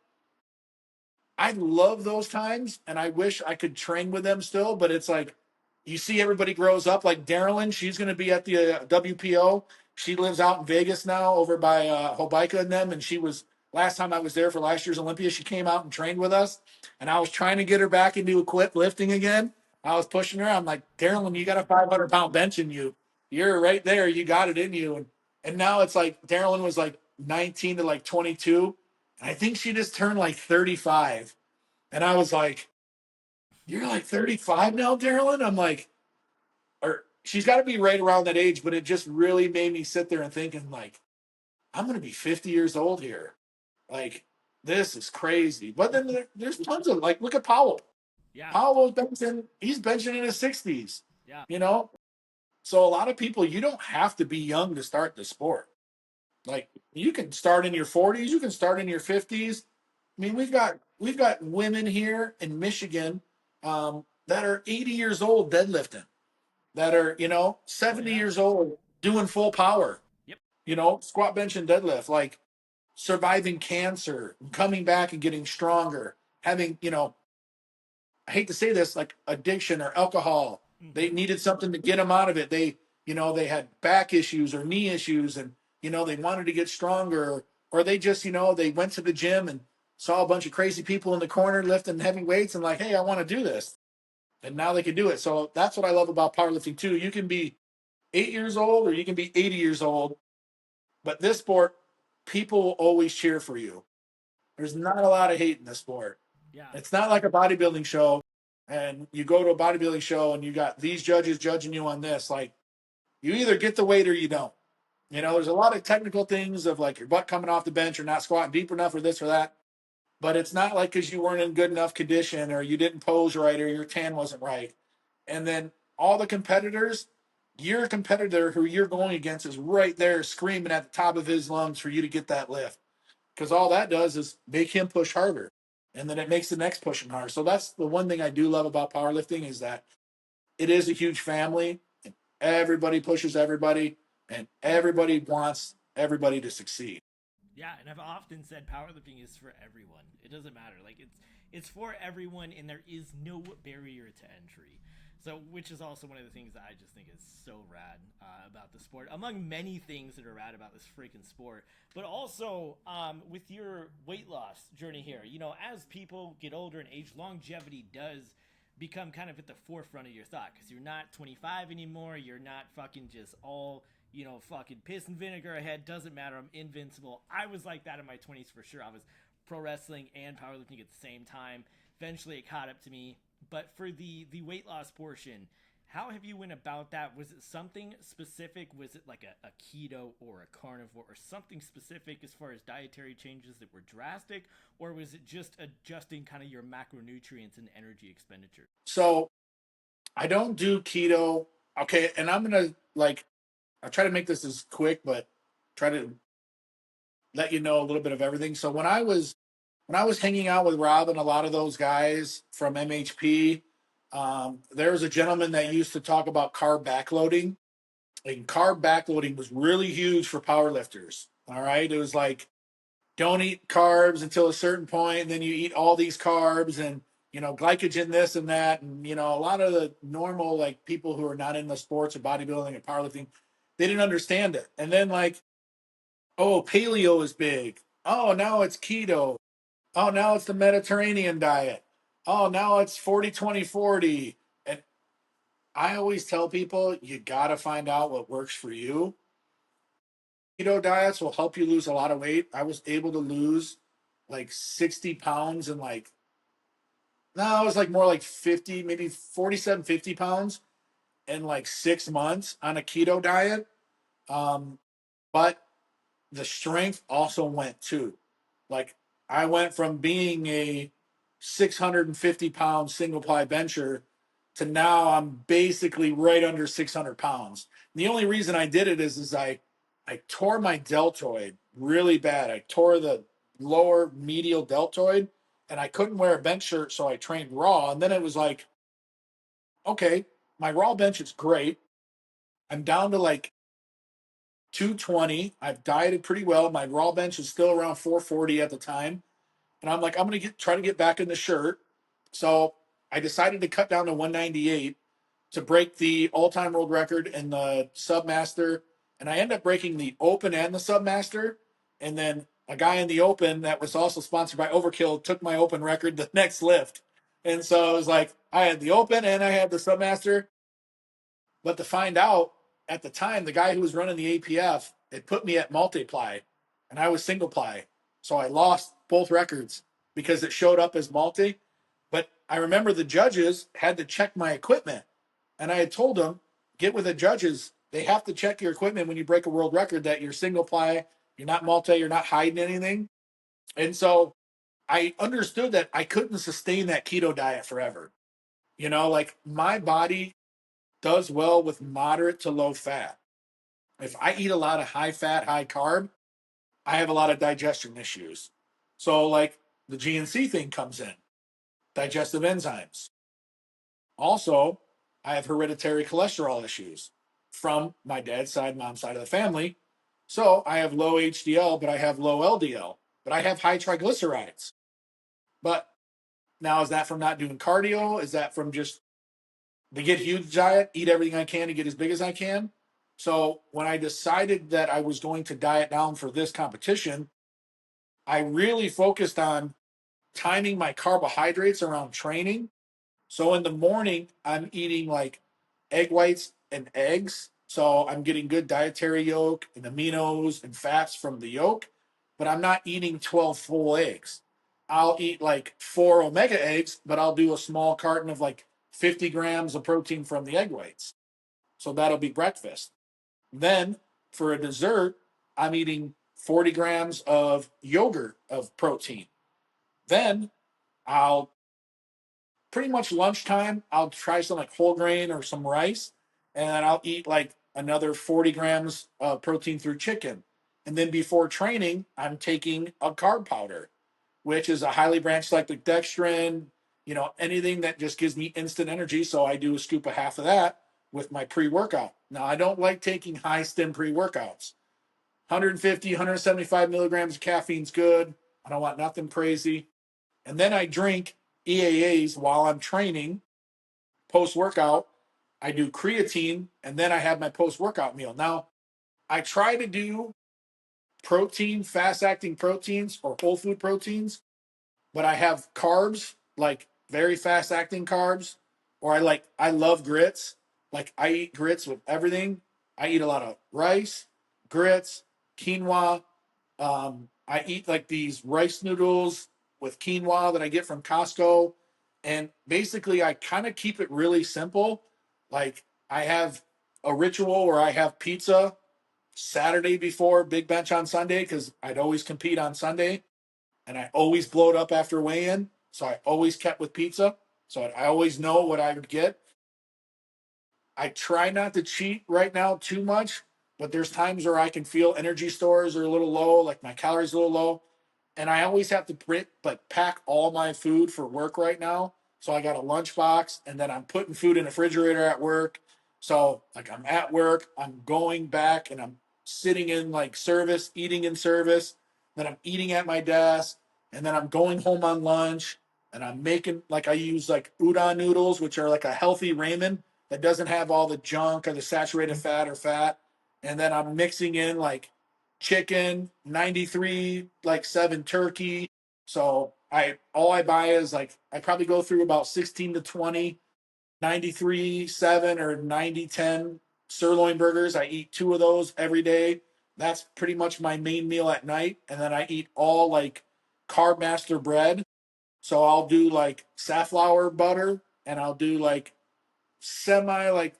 I love those times, and I wish I could train with them still, but it's like, you see everybody grows up, like Darylyn, she's going to be at the WPO She lives out in Vegas now over by Hobica and them. And she was, last time I was there for last year's Olympia, she came out and trained with us. And I was trying to get her back into equip lifting again. I was pushing her. I'm like, Darylyn, you got a 500-pound bench in you. You're right there. You got it in you. And now it's like Darylyn was like 19 to like 22. And I think she just turned like 35. And I was like, you're like 35 now, Darylyn? I'm like, or she's got to be right around that age, but it just really made me sit there and thinking, like, I'm going to be 50 years old here. Like, this is crazy. But then there's tons of, like, look at Powell. Yeah. Powell's benching, he's benching in his 60s, Yeah. you know? So a lot of people, you don't have to be young to start the sport. Like, you can start in your 40s, you can start in your 50s. I mean, we've got women here in Michigan that are 80 years old deadlifting, that are, 70 years old doing full power, Yep. Squat, bench, and deadlift, like surviving cancer, coming back and getting stronger, having, I hate to say this, like addiction or alcohol. They needed something to get them out of it. They had back issues or knee issues, and, they wanted to get stronger, or they just, they went to the gym and saw a bunch of crazy people in the corner lifting heavy weights and like, hey, I want to do this. And now they can do it. So that's what I love about powerlifting too. You can be 8 years old or you can be 80 years old, but this sport, people will always cheer for you. There's not a lot of hate in this sport. Yeah. It's not like a bodybuilding show and you go to a bodybuilding show and you got these judges judging you on this. Like, you either get the weight or you don't. There's a lot of technical things of like your butt coming off the bench or not squatting deep enough or this or that. But it's not like because you weren't in good enough condition or you didn't pose right or your tan wasn't right. And then all the competitors, your competitor who you're going against is right there screaming at the top of his lungs for you to get that lift. Because all that does is make him push harder. And then it makes the next pushing harder. So that's the one thing I do love about powerlifting is that it is a huge family. And everybody pushes everybody. And everybody wants everybody to succeed. Yeah, and I've often said powerlifting is for everyone. It doesn't matter. Like it's for everyone, and there is no barrier to entry. So, which is also one of the things that I just think is so rad about the sport, among many things that are rad about this freaking sport. But also with your weight loss journey here, as people get older and age, longevity does become kind of at the forefront of your thought because you're not 25 anymore. You're not fucking just all fucking piss and vinegar ahead. Doesn't matter. I'm invincible. I was like that in my 20s for sure. I was pro wrestling and powerlifting at the same time. Eventually it caught up to me. But for the weight loss portion, how have you went about that? Was it something specific? Was it like a keto or a carnivore or something specific as far as dietary changes that were drastic? Or was it just adjusting kind of your macronutrients and energy expenditure? So I don't do keto. Okay. And I'm going to I'll try to make this as quick, but try to let you know a little bit of everything. So when I was hanging out with Rob and a lot of those guys from MHP, there was a gentleman that used to talk about carb backloading, and carb backloading was really huge for powerlifters. All right, it was like don't eat carbs until a certain point, and then you eat all these carbs and glycogen this and that, and a lot of the normal like people who are not in the sports or bodybuilding and powerlifting, they didn't understand it. And then like, oh, paleo is big. Oh, now it's keto. Oh, now it's the Mediterranean diet. Oh, now it's 40-20-40. And I always tell people you got to find out what works for you. Keto diets will help you lose a lot of weight. I was able to lose like 60 pounds in like, no, it was like more like 50, maybe 47, 50 pounds in like 6 months on a keto diet. But the strength also went too. Like I went from being a 650-pound single ply bencher to now I'm basically right under 600 pounds. And the only reason I did it is I tore my deltoid really bad. I tore the lower medial deltoid and I couldn't wear a bench shirt, so I trained raw. And then it was like, okay, my raw bench is great. I'm down to like 220. I've dieted pretty well. My raw bench is still around 440 at the time. And I'm like, I'm going to try to get back in the shirt. So I decided to cut down to 198 to break the all-time world record in the Submaster and I ended up breaking the Open and the Submaster. And then a guy in the Open that was also sponsored by Overkill took my Open record the next lift. And so it was like I had the Open and I had the Submaster. But to find out at the time, the guy who was running the APF, it put me at multiply and I was single ply. So I lost both records because it showed up as multi. But I remember the judges had to check my equipment. And I had told them, get with the judges. They have to check your equipment when you break a world record that you're single ply, you're not multi, you're not hiding anything. And so I understood that I couldn't sustain that keto diet forever. Like my body does well with moderate to low fat. If I eat a lot of high fat, high carb, I have a lot of digestion issues. So, like the GNC thing comes in, digestive enzymes. Also, I have hereditary cholesterol issues from my dad's side, mom's side of the family. So, I have low HDL, but I have low LDL, but I have high triglycerides. But now, is that from not doing cardio? Is that from just the get huge diet, eat everything I can to get as big as I can? So when I decided that I was going to diet down for this competition, I really focused on timing my carbohydrates around training. So in the morning, I'm eating like egg whites and eggs. So I'm getting good dietary yolk and aminos and fats from the yolk, but I'm not eating 12 full eggs. I'll eat like 4 omega eggs, but I'll do a small carton of like 50 grams of protein from the egg whites. So that'll be breakfast. Then for a dessert, I'm eating 40 grams of yogurt of protein. Then I'll pretty much lunchtime, I'll try some like whole grain or some rice, and then I'll eat like another 40 grams of protein through chicken. And then before training, I'm taking a carb powder, which is a highly branched cyclic dextrin, anything that just gives me instant energy. So I do a scoop of half of that with my pre workout. Now, I don't like taking high stim pre workouts. 150, 175 milligrams of caffeine is good. I don't want nothing crazy. And then I drink EAAs while I'm training post workout. I do creatine and then I have my post workout meal. Now, I try to do protein, fast acting proteins or whole food proteins, but I have carbs, like very fast acting carbs, or I love grits. Like I eat grits with everything. I eat a lot of rice, grits, quinoa. I eat like these rice noodles with quinoa that I get from Costco. And basically, I kind of keep it really simple. Like I have a ritual where I have pizza Saturday before Big Bench on Sunday because I'd always compete on Sunday and I always blow it up after weigh-in. So I always kept with pizza. So I always know what I would get. I try not to cheat right now too much, but there's times where I can feel energy stores are a little low, like my calories are a little low. And I always have to pack all my food for work right now. So I got a lunchbox and then I'm putting food in the refrigerator at work. So like I'm at work, I'm going back and I'm sitting in like service, eating in service. Then I'm eating at my desk and then I'm going home on lunch and I'm making like I use like udon noodles, which are like a healthy ramen that doesn't have all the junk or the saturated fat or fat. And then I'm mixing in like chicken, 93, like 7 turkey. So all I buy is like I probably go through about 16 to 20 93 7 or 90-10 sirloin burgers. I eat 2 of those every day. That's pretty much my main meal at night. And then I eat all like carb master bread. So I'll do like safflower butter and I'll do like semi like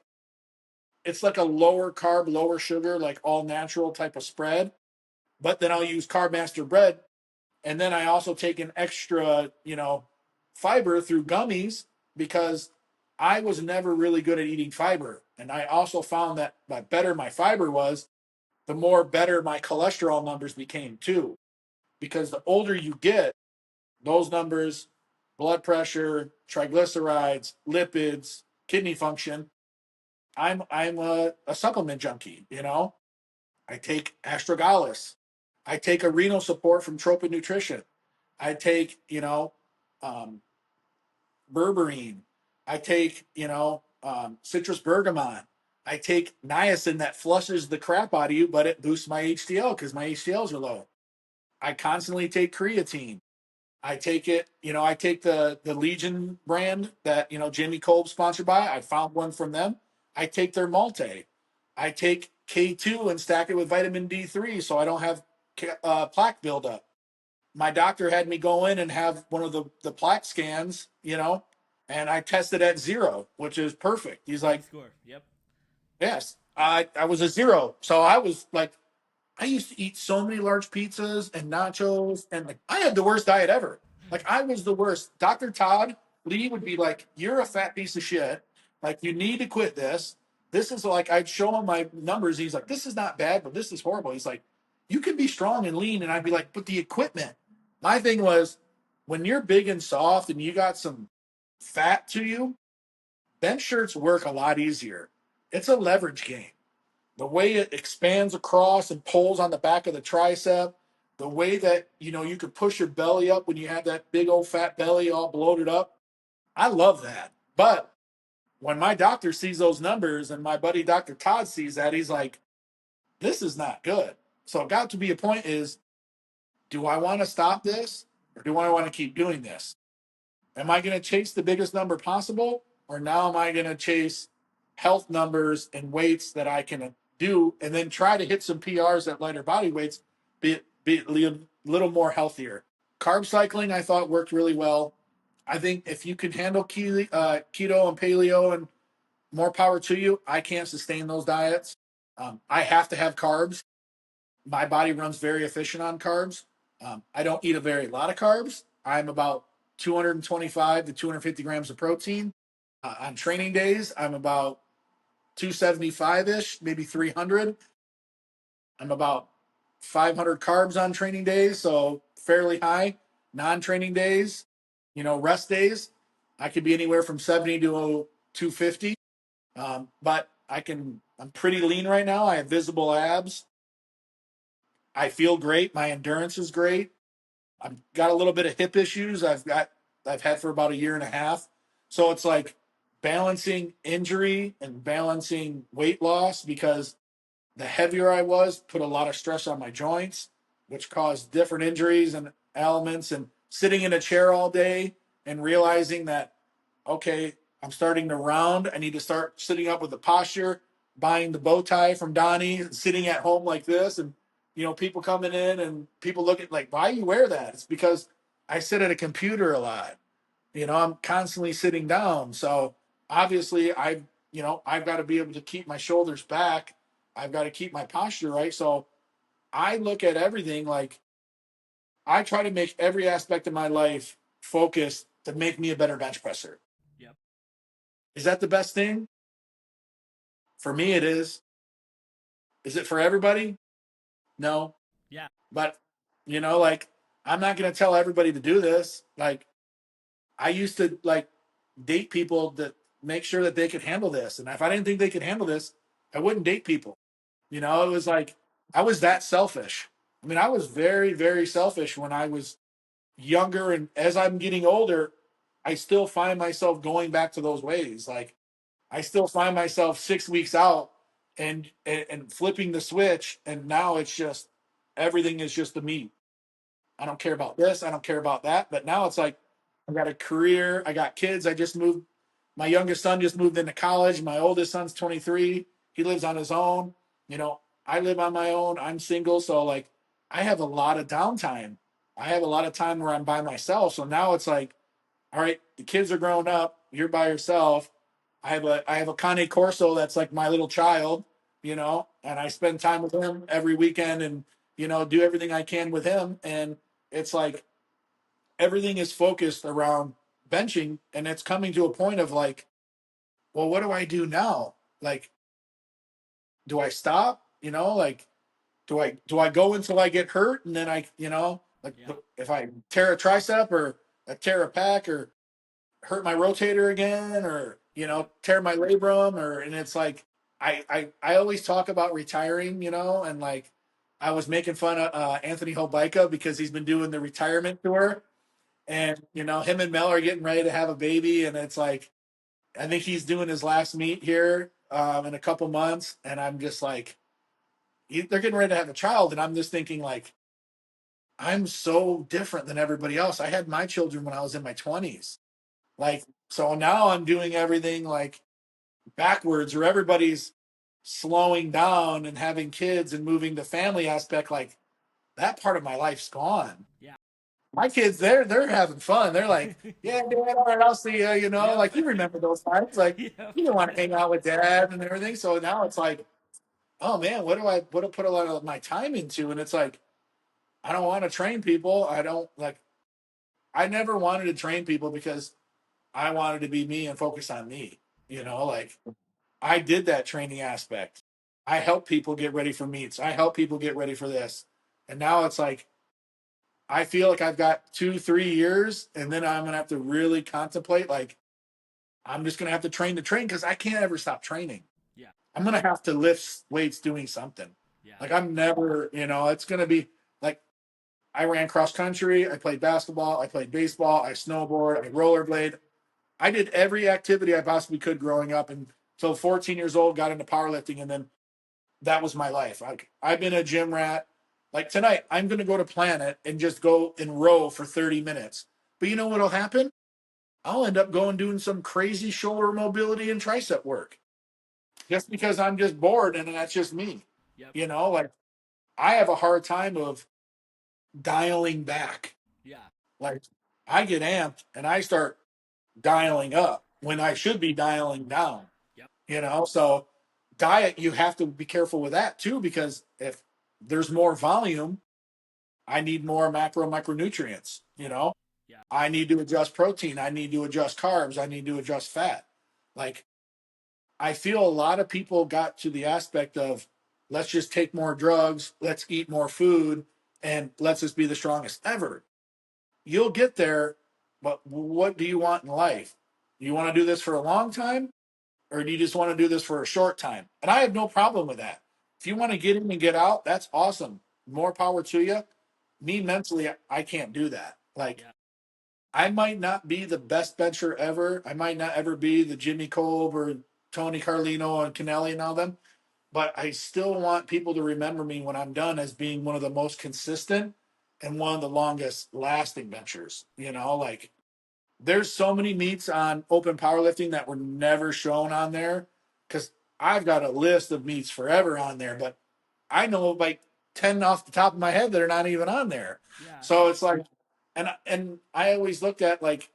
it's like a lower carb, lower sugar, like all natural type of spread. But then I'll use carb master bread. And then I also take an extra, fiber through gummies because I was never really good at eating fiber. And I also found that the better my fiber was, the more better my cholesterol numbers became too. Because the older you get, those numbers, blood pressure, triglycerides, lipids, kidney function, I'm a supplement junkie. I take astragalus. I take a renal support from Tropa Nutrition. I take, berberine. I take, citrus bergamot. I take niacin that flushes the crap out of you, but it boosts my HDL because my HDLs are low. I constantly take creatine. I take it, I take the Legion brand that, Jamie Kolb sponsored by. I found one from them. I take their multi. I take K2 and stack it with vitamin D3 so I don't have plaque buildup. My doctor had me go in and have one of the plaque scans, and I tested at 0, which is perfect. He's Clean like, score. Yep. yes, I was a 0. So I was like, I used to eat so many large pizzas and nachos, and like I had the worst diet ever. Like I was the worst. Dr. Todd Lee would be like, "You're a fat piece of shit. Like you need to quit this. This is like." I'd show him my numbers. He's like, "This is not bad, but this is horrible." He's like, "You can be strong and lean," and I'd be like, "But the equipment." My thing was, when you're big and soft and you got some fat to you, bench shirts work a lot easier. It's a leverage game, the way it expands across and pulls on the back of the tricep, the way that you could push your belly up when you have that big old fat belly all bloated up. I love that. But when my doctor sees those numbers and my buddy Dr. Todd sees that, he's like, this is not good. So it got to be a point is, do I want to stop this or do I want to keep doing this? Am I going to chase the biggest number possible, or now am I going to chase health numbers and weights that I can do, and then try to hit some PRs at lighter body weights, be a little more healthier? Carb cycling, I thought worked really well. I think if you can handle keto and paleo, and more power to you. I can't sustain those diets. I have to have carbs. My body runs very efficient on carbs. I don't eat a very lot of carbs. I'm about 225 to 250 grams of protein. On training days, I'm about 275 ish, maybe 300. I'm about 500 carbs on training days, so fairly high. Non training days, rest days, I could be anywhere from 70 to 250. But I'm pretty lean right now. I have visible abs. I feel great. My endurance is great. I've got a little bit of hip issues. I've had for about a year and a half. So it's like balancing injury and balancing weight loss, because the heavier I was put a lot of stress on my joints, which caused different injuries and ailments. And sitting in a chair all day and realizing that, okay, I'm starting to round. I need to start sitting up with the posture, buying the bow tie from Donnie, and sitting at home like this. And, people coming in and people look at like, why you wear that? It's because I sit at a computer a lot. I'm constantly sitting down. So obviously I've got to be able to keep my shoulders back. I've got to keep my posture right. So I look at everything like I try to make every aspect of my life focused to make me a better bench presser. Yep. Is that the best thing? For me, it is. Is it for everybody? No. Yeah. But, like, I'm not going to tell everybody to do this. Like, I used to, like, date people that make sure that they could handle this. And if I didn't think they could handle this, I wouldn't date people. It was like I was that selfish. I mean, I was very, very selfish when I was younger. And as I'm getting older, I still find myself going back to those ways. Like, I still find myself 6 weeks out and flipping the switch, and now it's just everything is just the me. I don't care about this, I don't care about that. But now it's like I got a career, I got kids. I just moved. My youngest son just moved into college. My oldest son's 23. He lives on his own. I live on my own. I'm single, so like I have a lot of downtime. I have a lot of time where I'm by myself. So now it's like, all right, the kids are grown up. You're by yourself. I have a Cane Corso that's like my little child, and I spend time with him every weekend, and do everything I can with him. And it's like everything is focused around benching, and it's coming to a point of like, well, what do I do now? Like, do I stop? Like, do I go until I get hurt, and then like Yeah. if I tear a tricep or I tear a pec or hurt my rotator again, or Yep. tear my labrum, and it's like I always talk about retiring, and like I was making fun of Anthony Hobika because he's been doing the retirement tour, and him and Mel are getting ready to have a baby, and it's like I think he's doing his last meet here in a couple months, and I'm just like, they're getting ready to have a child, and I'm just thinking like, I'm so different than everybody else. I had my children when I was in my 20s. Like, so now I'm doing everything like backwards, or everybody's slowing down and having kids and moving the family aspect. Like, that part of my life's gone. Yeah. My kids, they're having fun. They're like, yeah, dad, all right, I'll see you. You know, Yep. like, you remember those times, like, Yep. you didn't want to hang out with dad and everything. So now it's like, oh man, what do I put a lot of my time into? And it's like, I don't want to train people. I don't like, I never wanted to train people because I wanted to be me and focus on me. You Yeah. know, like, I did that training aspect. I help people get ready for meets. I help people get ready for this. And now it's like, I feel like I've got 2, 3 years, and then I'm gonna have to really contemplate. Like, I'm just gonna have to train to train because I can't ever stop training. Yeah. I'm gonna have to lift weights doing something. Yeah. Like, I'm never, it's gonna be like, I ran cross country, I played basketball, I played baseball, I snowboard, I rollerblade. I did every activity I possibly could growing up until 14 years old, got into powerlifting, and then that was my life. I've been a gym rat. Like tonight, I'm going to go to Planet and just go and row for 30 minutes. But you know what'll happen? I'll end up going doing some crazy shoulder mobility and tricep work just because I'm just bored and that's just me. Yep. Like, I have a hard time of dialing back. Yeah. Like, I get amped and I start dialing up when I should be dialing down. Yep. So diet, you have to be careful with that too, because if there's more volume, I need more macro micronutrients. Yeah. I need to adjust protein, I need to adjust carbs, I need to adjust fat. Like, I feel a lot of people got to the aspect of, let's just take more drugs, let's eat more food, and let's just be the strongest ever. You'll get there, but what do you want in life? Do you want to do this for a long time, or do you just want to do this for a short time? And I have no problem with that. If you want to get in and get out, that's awesome. More power to you. Me mentally, I can't do that. Like, Yeah. I might not be the best bencher ever. I might not ever be the Jimmy Kolb or Tony Carlino and Kennelly and all them, but I still want people to remember me when I'm done as being one of the most consistent and one of the longest lasting benchers. Like, there's so many meets on open powerlifting that were never shown on there, because I've got a list of meets forever on there, but I know like 10 off the top of my head that are not even on there. Yeah. So it's like, and I always looked at, like,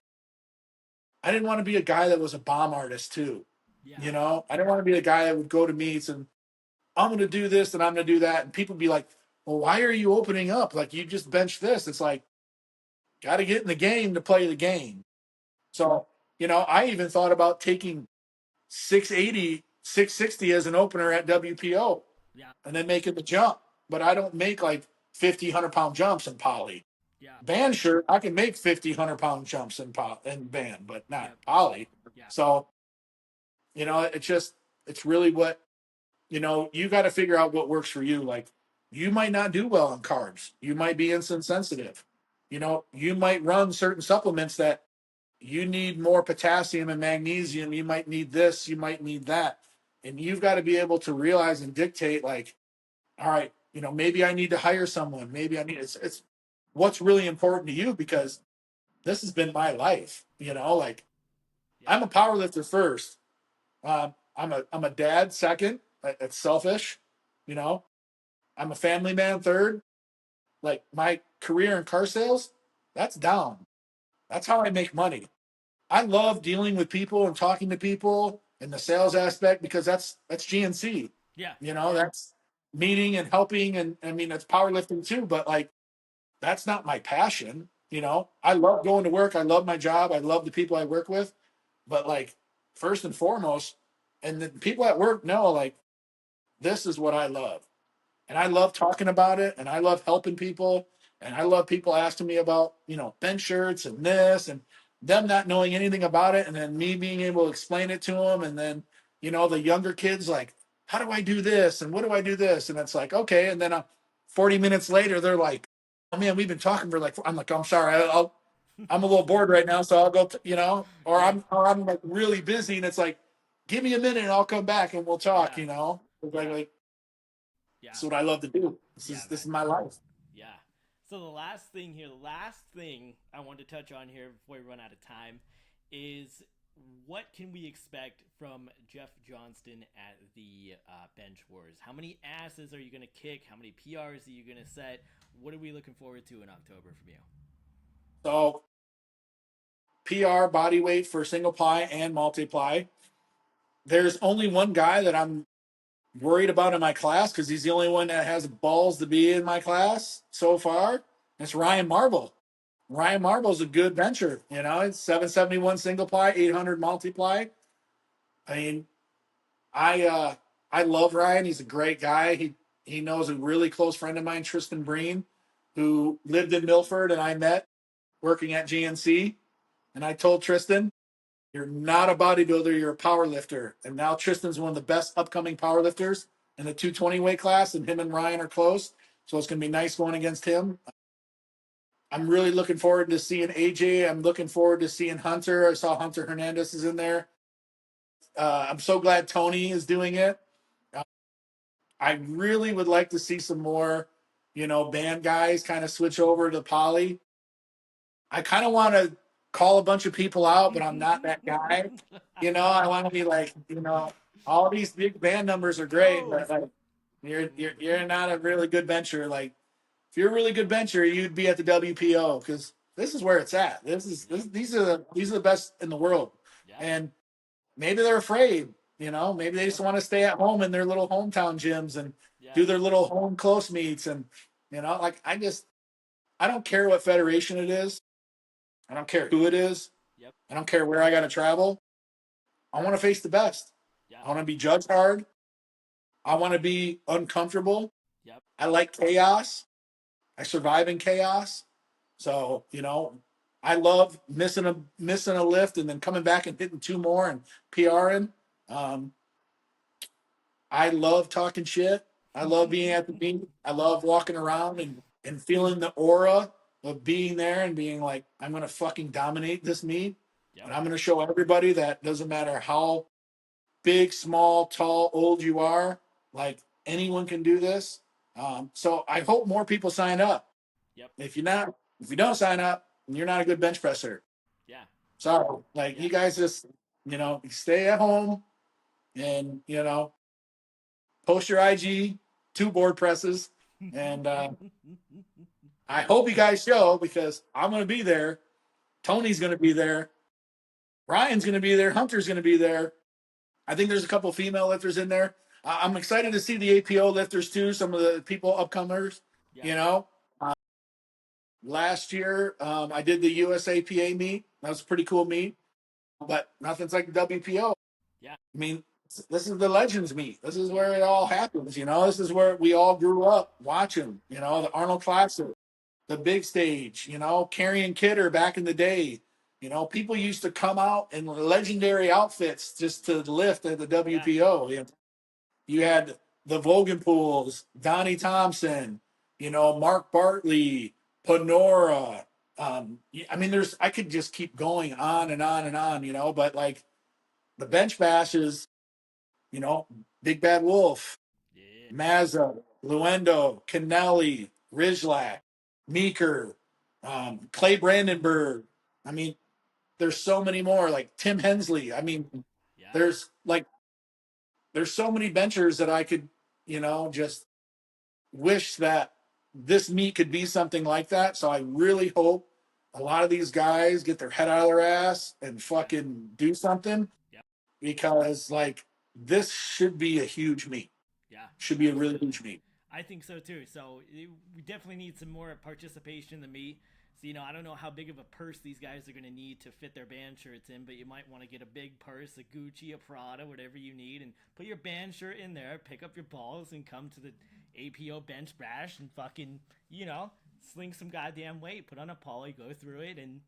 I didn't want to be a guy that was a bomb artist too. Yeah. I didn't want to be a guy that would go to meets and I'm going to do this and I'm going to do that. And people be like, well, why are you opening up? Like, you just bench this. It's like, got to get in the game to play the game. So, I even thought about taking 680, 660 as an opener at WPO Yeah. and then making the jump. But I don't make like 50, 100-pound jumps in poly. Yeah. Band shirt, I can make 50, 100-pound jumps in band, but not Yep. poly. Yeah. So, it's really what, you got to figure out what works for you. Like, you might not do well on carbs. You might be insulin sensitive. You might run certain supplements that you need more potassium and magnesium. You might need this, you might need that. And you've got to be able to realize and dictate, like, all right, maybe I need to hire someone. Maybe it's what's really important to you, because this has been my life. Like, Yeah. I'm a power lifter first. I'm a dad second. It's selfish. You know, I'm a family man third. Like, my career in car sales, that's down. That's how I make money. I love dealing with people and talking to people and the sales aspect, because that's GNC. Yeah. That's meeting and helping, and I mean, that's powerlifting too. But like, that's not my passion. I love going to work. I love my job. I love the people I work with. But like, first and foremost, and the people at work know, like, this is what I love. And I love talking about it, and I love helping people, and I love people asking me about, bench shirts and this, and them not knowing anything about it, and then me being able to explain it to them. And then, the younger kids, like, how do I do this? And what do I do this? And it's like, okay. And then 40 minutes later, they're like, oh man, we've been talking for like, I'm like, I'm sorry. I'm a little bored right now. So I'll go, or Yep. I'm like really busy. And it's like, give me a minute and I'll come back and we'll talk. Yeah. It's Yeah. like Yeah. that's what I love to do. Yeah, This man. is my life. Yeah. So the last thing here, the last thing I want to touch on here before we run out of time is what can we expect from Jeff Johnston at the Bench Wars? How many asses are you going to kick? How many PRs are you going to set? What are we looking forward to in October from you? So PR body weight for single ply and multiply. There's only one guy that I'm worried about in my class because he's the only one that has balls to be in my class so far. It's Ryan Marble. Ryan Marble's a good bencher. It's 771 single ply, 800 multiply. I mean, I love Ryan. He's a great guy. He knows a really close friend of mine, Tristan Breen, who lived in Milford, and I met working at GNC. And I told Tristan, "You're not a bodybuilder. You're a power lifter." And now Tristan's one of the best upcoming power lifters in the 220 weight class, and him and Ryan are close. So it's going to be nice going against him. I'm really looking forward to seeing AJ. I'm looking forward to seeing Hunter. I saw Hunter Hernandez is in there. I'm so glad Tony is doing it. I really would like to see some more, band guys kind of switch over to poly. I kind of want to call a bunch of people out, but I'm not that guy. I want to be like, all these big band numbers are great, Yo. but like, you're not a really good bencher. Like, if you're a really good bencher, you'd be at the WPO because this is where it's at. These are the best in the world, Yeah. and maybe they're afraid. Maybe they just want to stay at home in their little hometown gyms and Yeah. do their little home close meets. And like I don't care what federation it is. I don't care who it is. Yep. I don't care where I got to travel. I want to face the best. Yeah. I want to be judged hard. I want to be uncomfortable. Yep. I like chaos. I survive in chaos. So, I love missing a lift and then coming back and hitting two more and PRing. Um, I love talking shit. I love being at the meet. I love walking around and feeling the aura of being there and being like, I'm going to fucking dominate this meet. Yep. And I'm going to show everybody that doesn't matter how big, small, tall, old you are, like anyone can do this. So I hope more people sign up. Yep. If you don't sign up, you're not a good bench presser. Yeah. Sorry. Like Yeah. you guys just, stay at home and, post your IG, 2 board presses. And I hope you guys show because I'm going to be there. Tony's going to be there. Ryan's going to be there. Hunter's going to be there. I think there's a couple female lifters in there. I'm excited to see the APO lifters too. Some of the people upcomers. Yeah. Last year I did the USAPA meet. That was a pretty cool meet, but nothing's like the WPO. Yeah. I mean, this is the legends meet. This is where it all happens. This is where we all grew up watching. The Arnold Classic, the big stage. Carrie and Kidder back in the day. People used to come out in legendary outfits just to lift at the WPO. Yeah. You had the Vogenpools, Donnie Thompson, Mark Bartley, Panora. I could just keep going on and on and on, but like the bench bashes, Big Bad Wolf, Yeah. Mazza, Luendo, Kennelly, Rizlak, Meeker, Clay Brandenburg. I mean, there's so many more, like Tim Hensley. I mean, Yeah. there's so many benchers that I could, just wish that this meet could be something like that. So I really hope a lot of these guys get their head out of their ass and fucking do something Yeah. because like this should be a huge meet. Yeah. Should be a really huge meet. I think so too. So we definitely need some more participation in the meet. So I don't know how big of a purse these guys are going to need to fit their band shirts in, but you might want to get a big purse, a Gucci, a Prada, whatever you need, and put your band shirt in there. Pick up your balls and come to the APO bench bash and fucking sling some goddamn weight. Put on a poly, go through it, and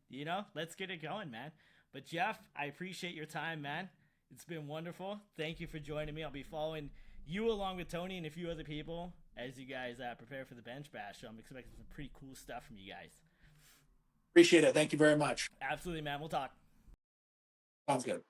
let's get it going, man. But Jeff, I appreciate your time, man. It's been wonderful. Thank you for joining me. I'll be following you along with Tony and a few other people as you guys prepare for the bench bash. So I'm expecting some pretty cool stuff from you guys. Appreciate it. Thank you very much. Absolutely, man. We'll talk. Sounds good.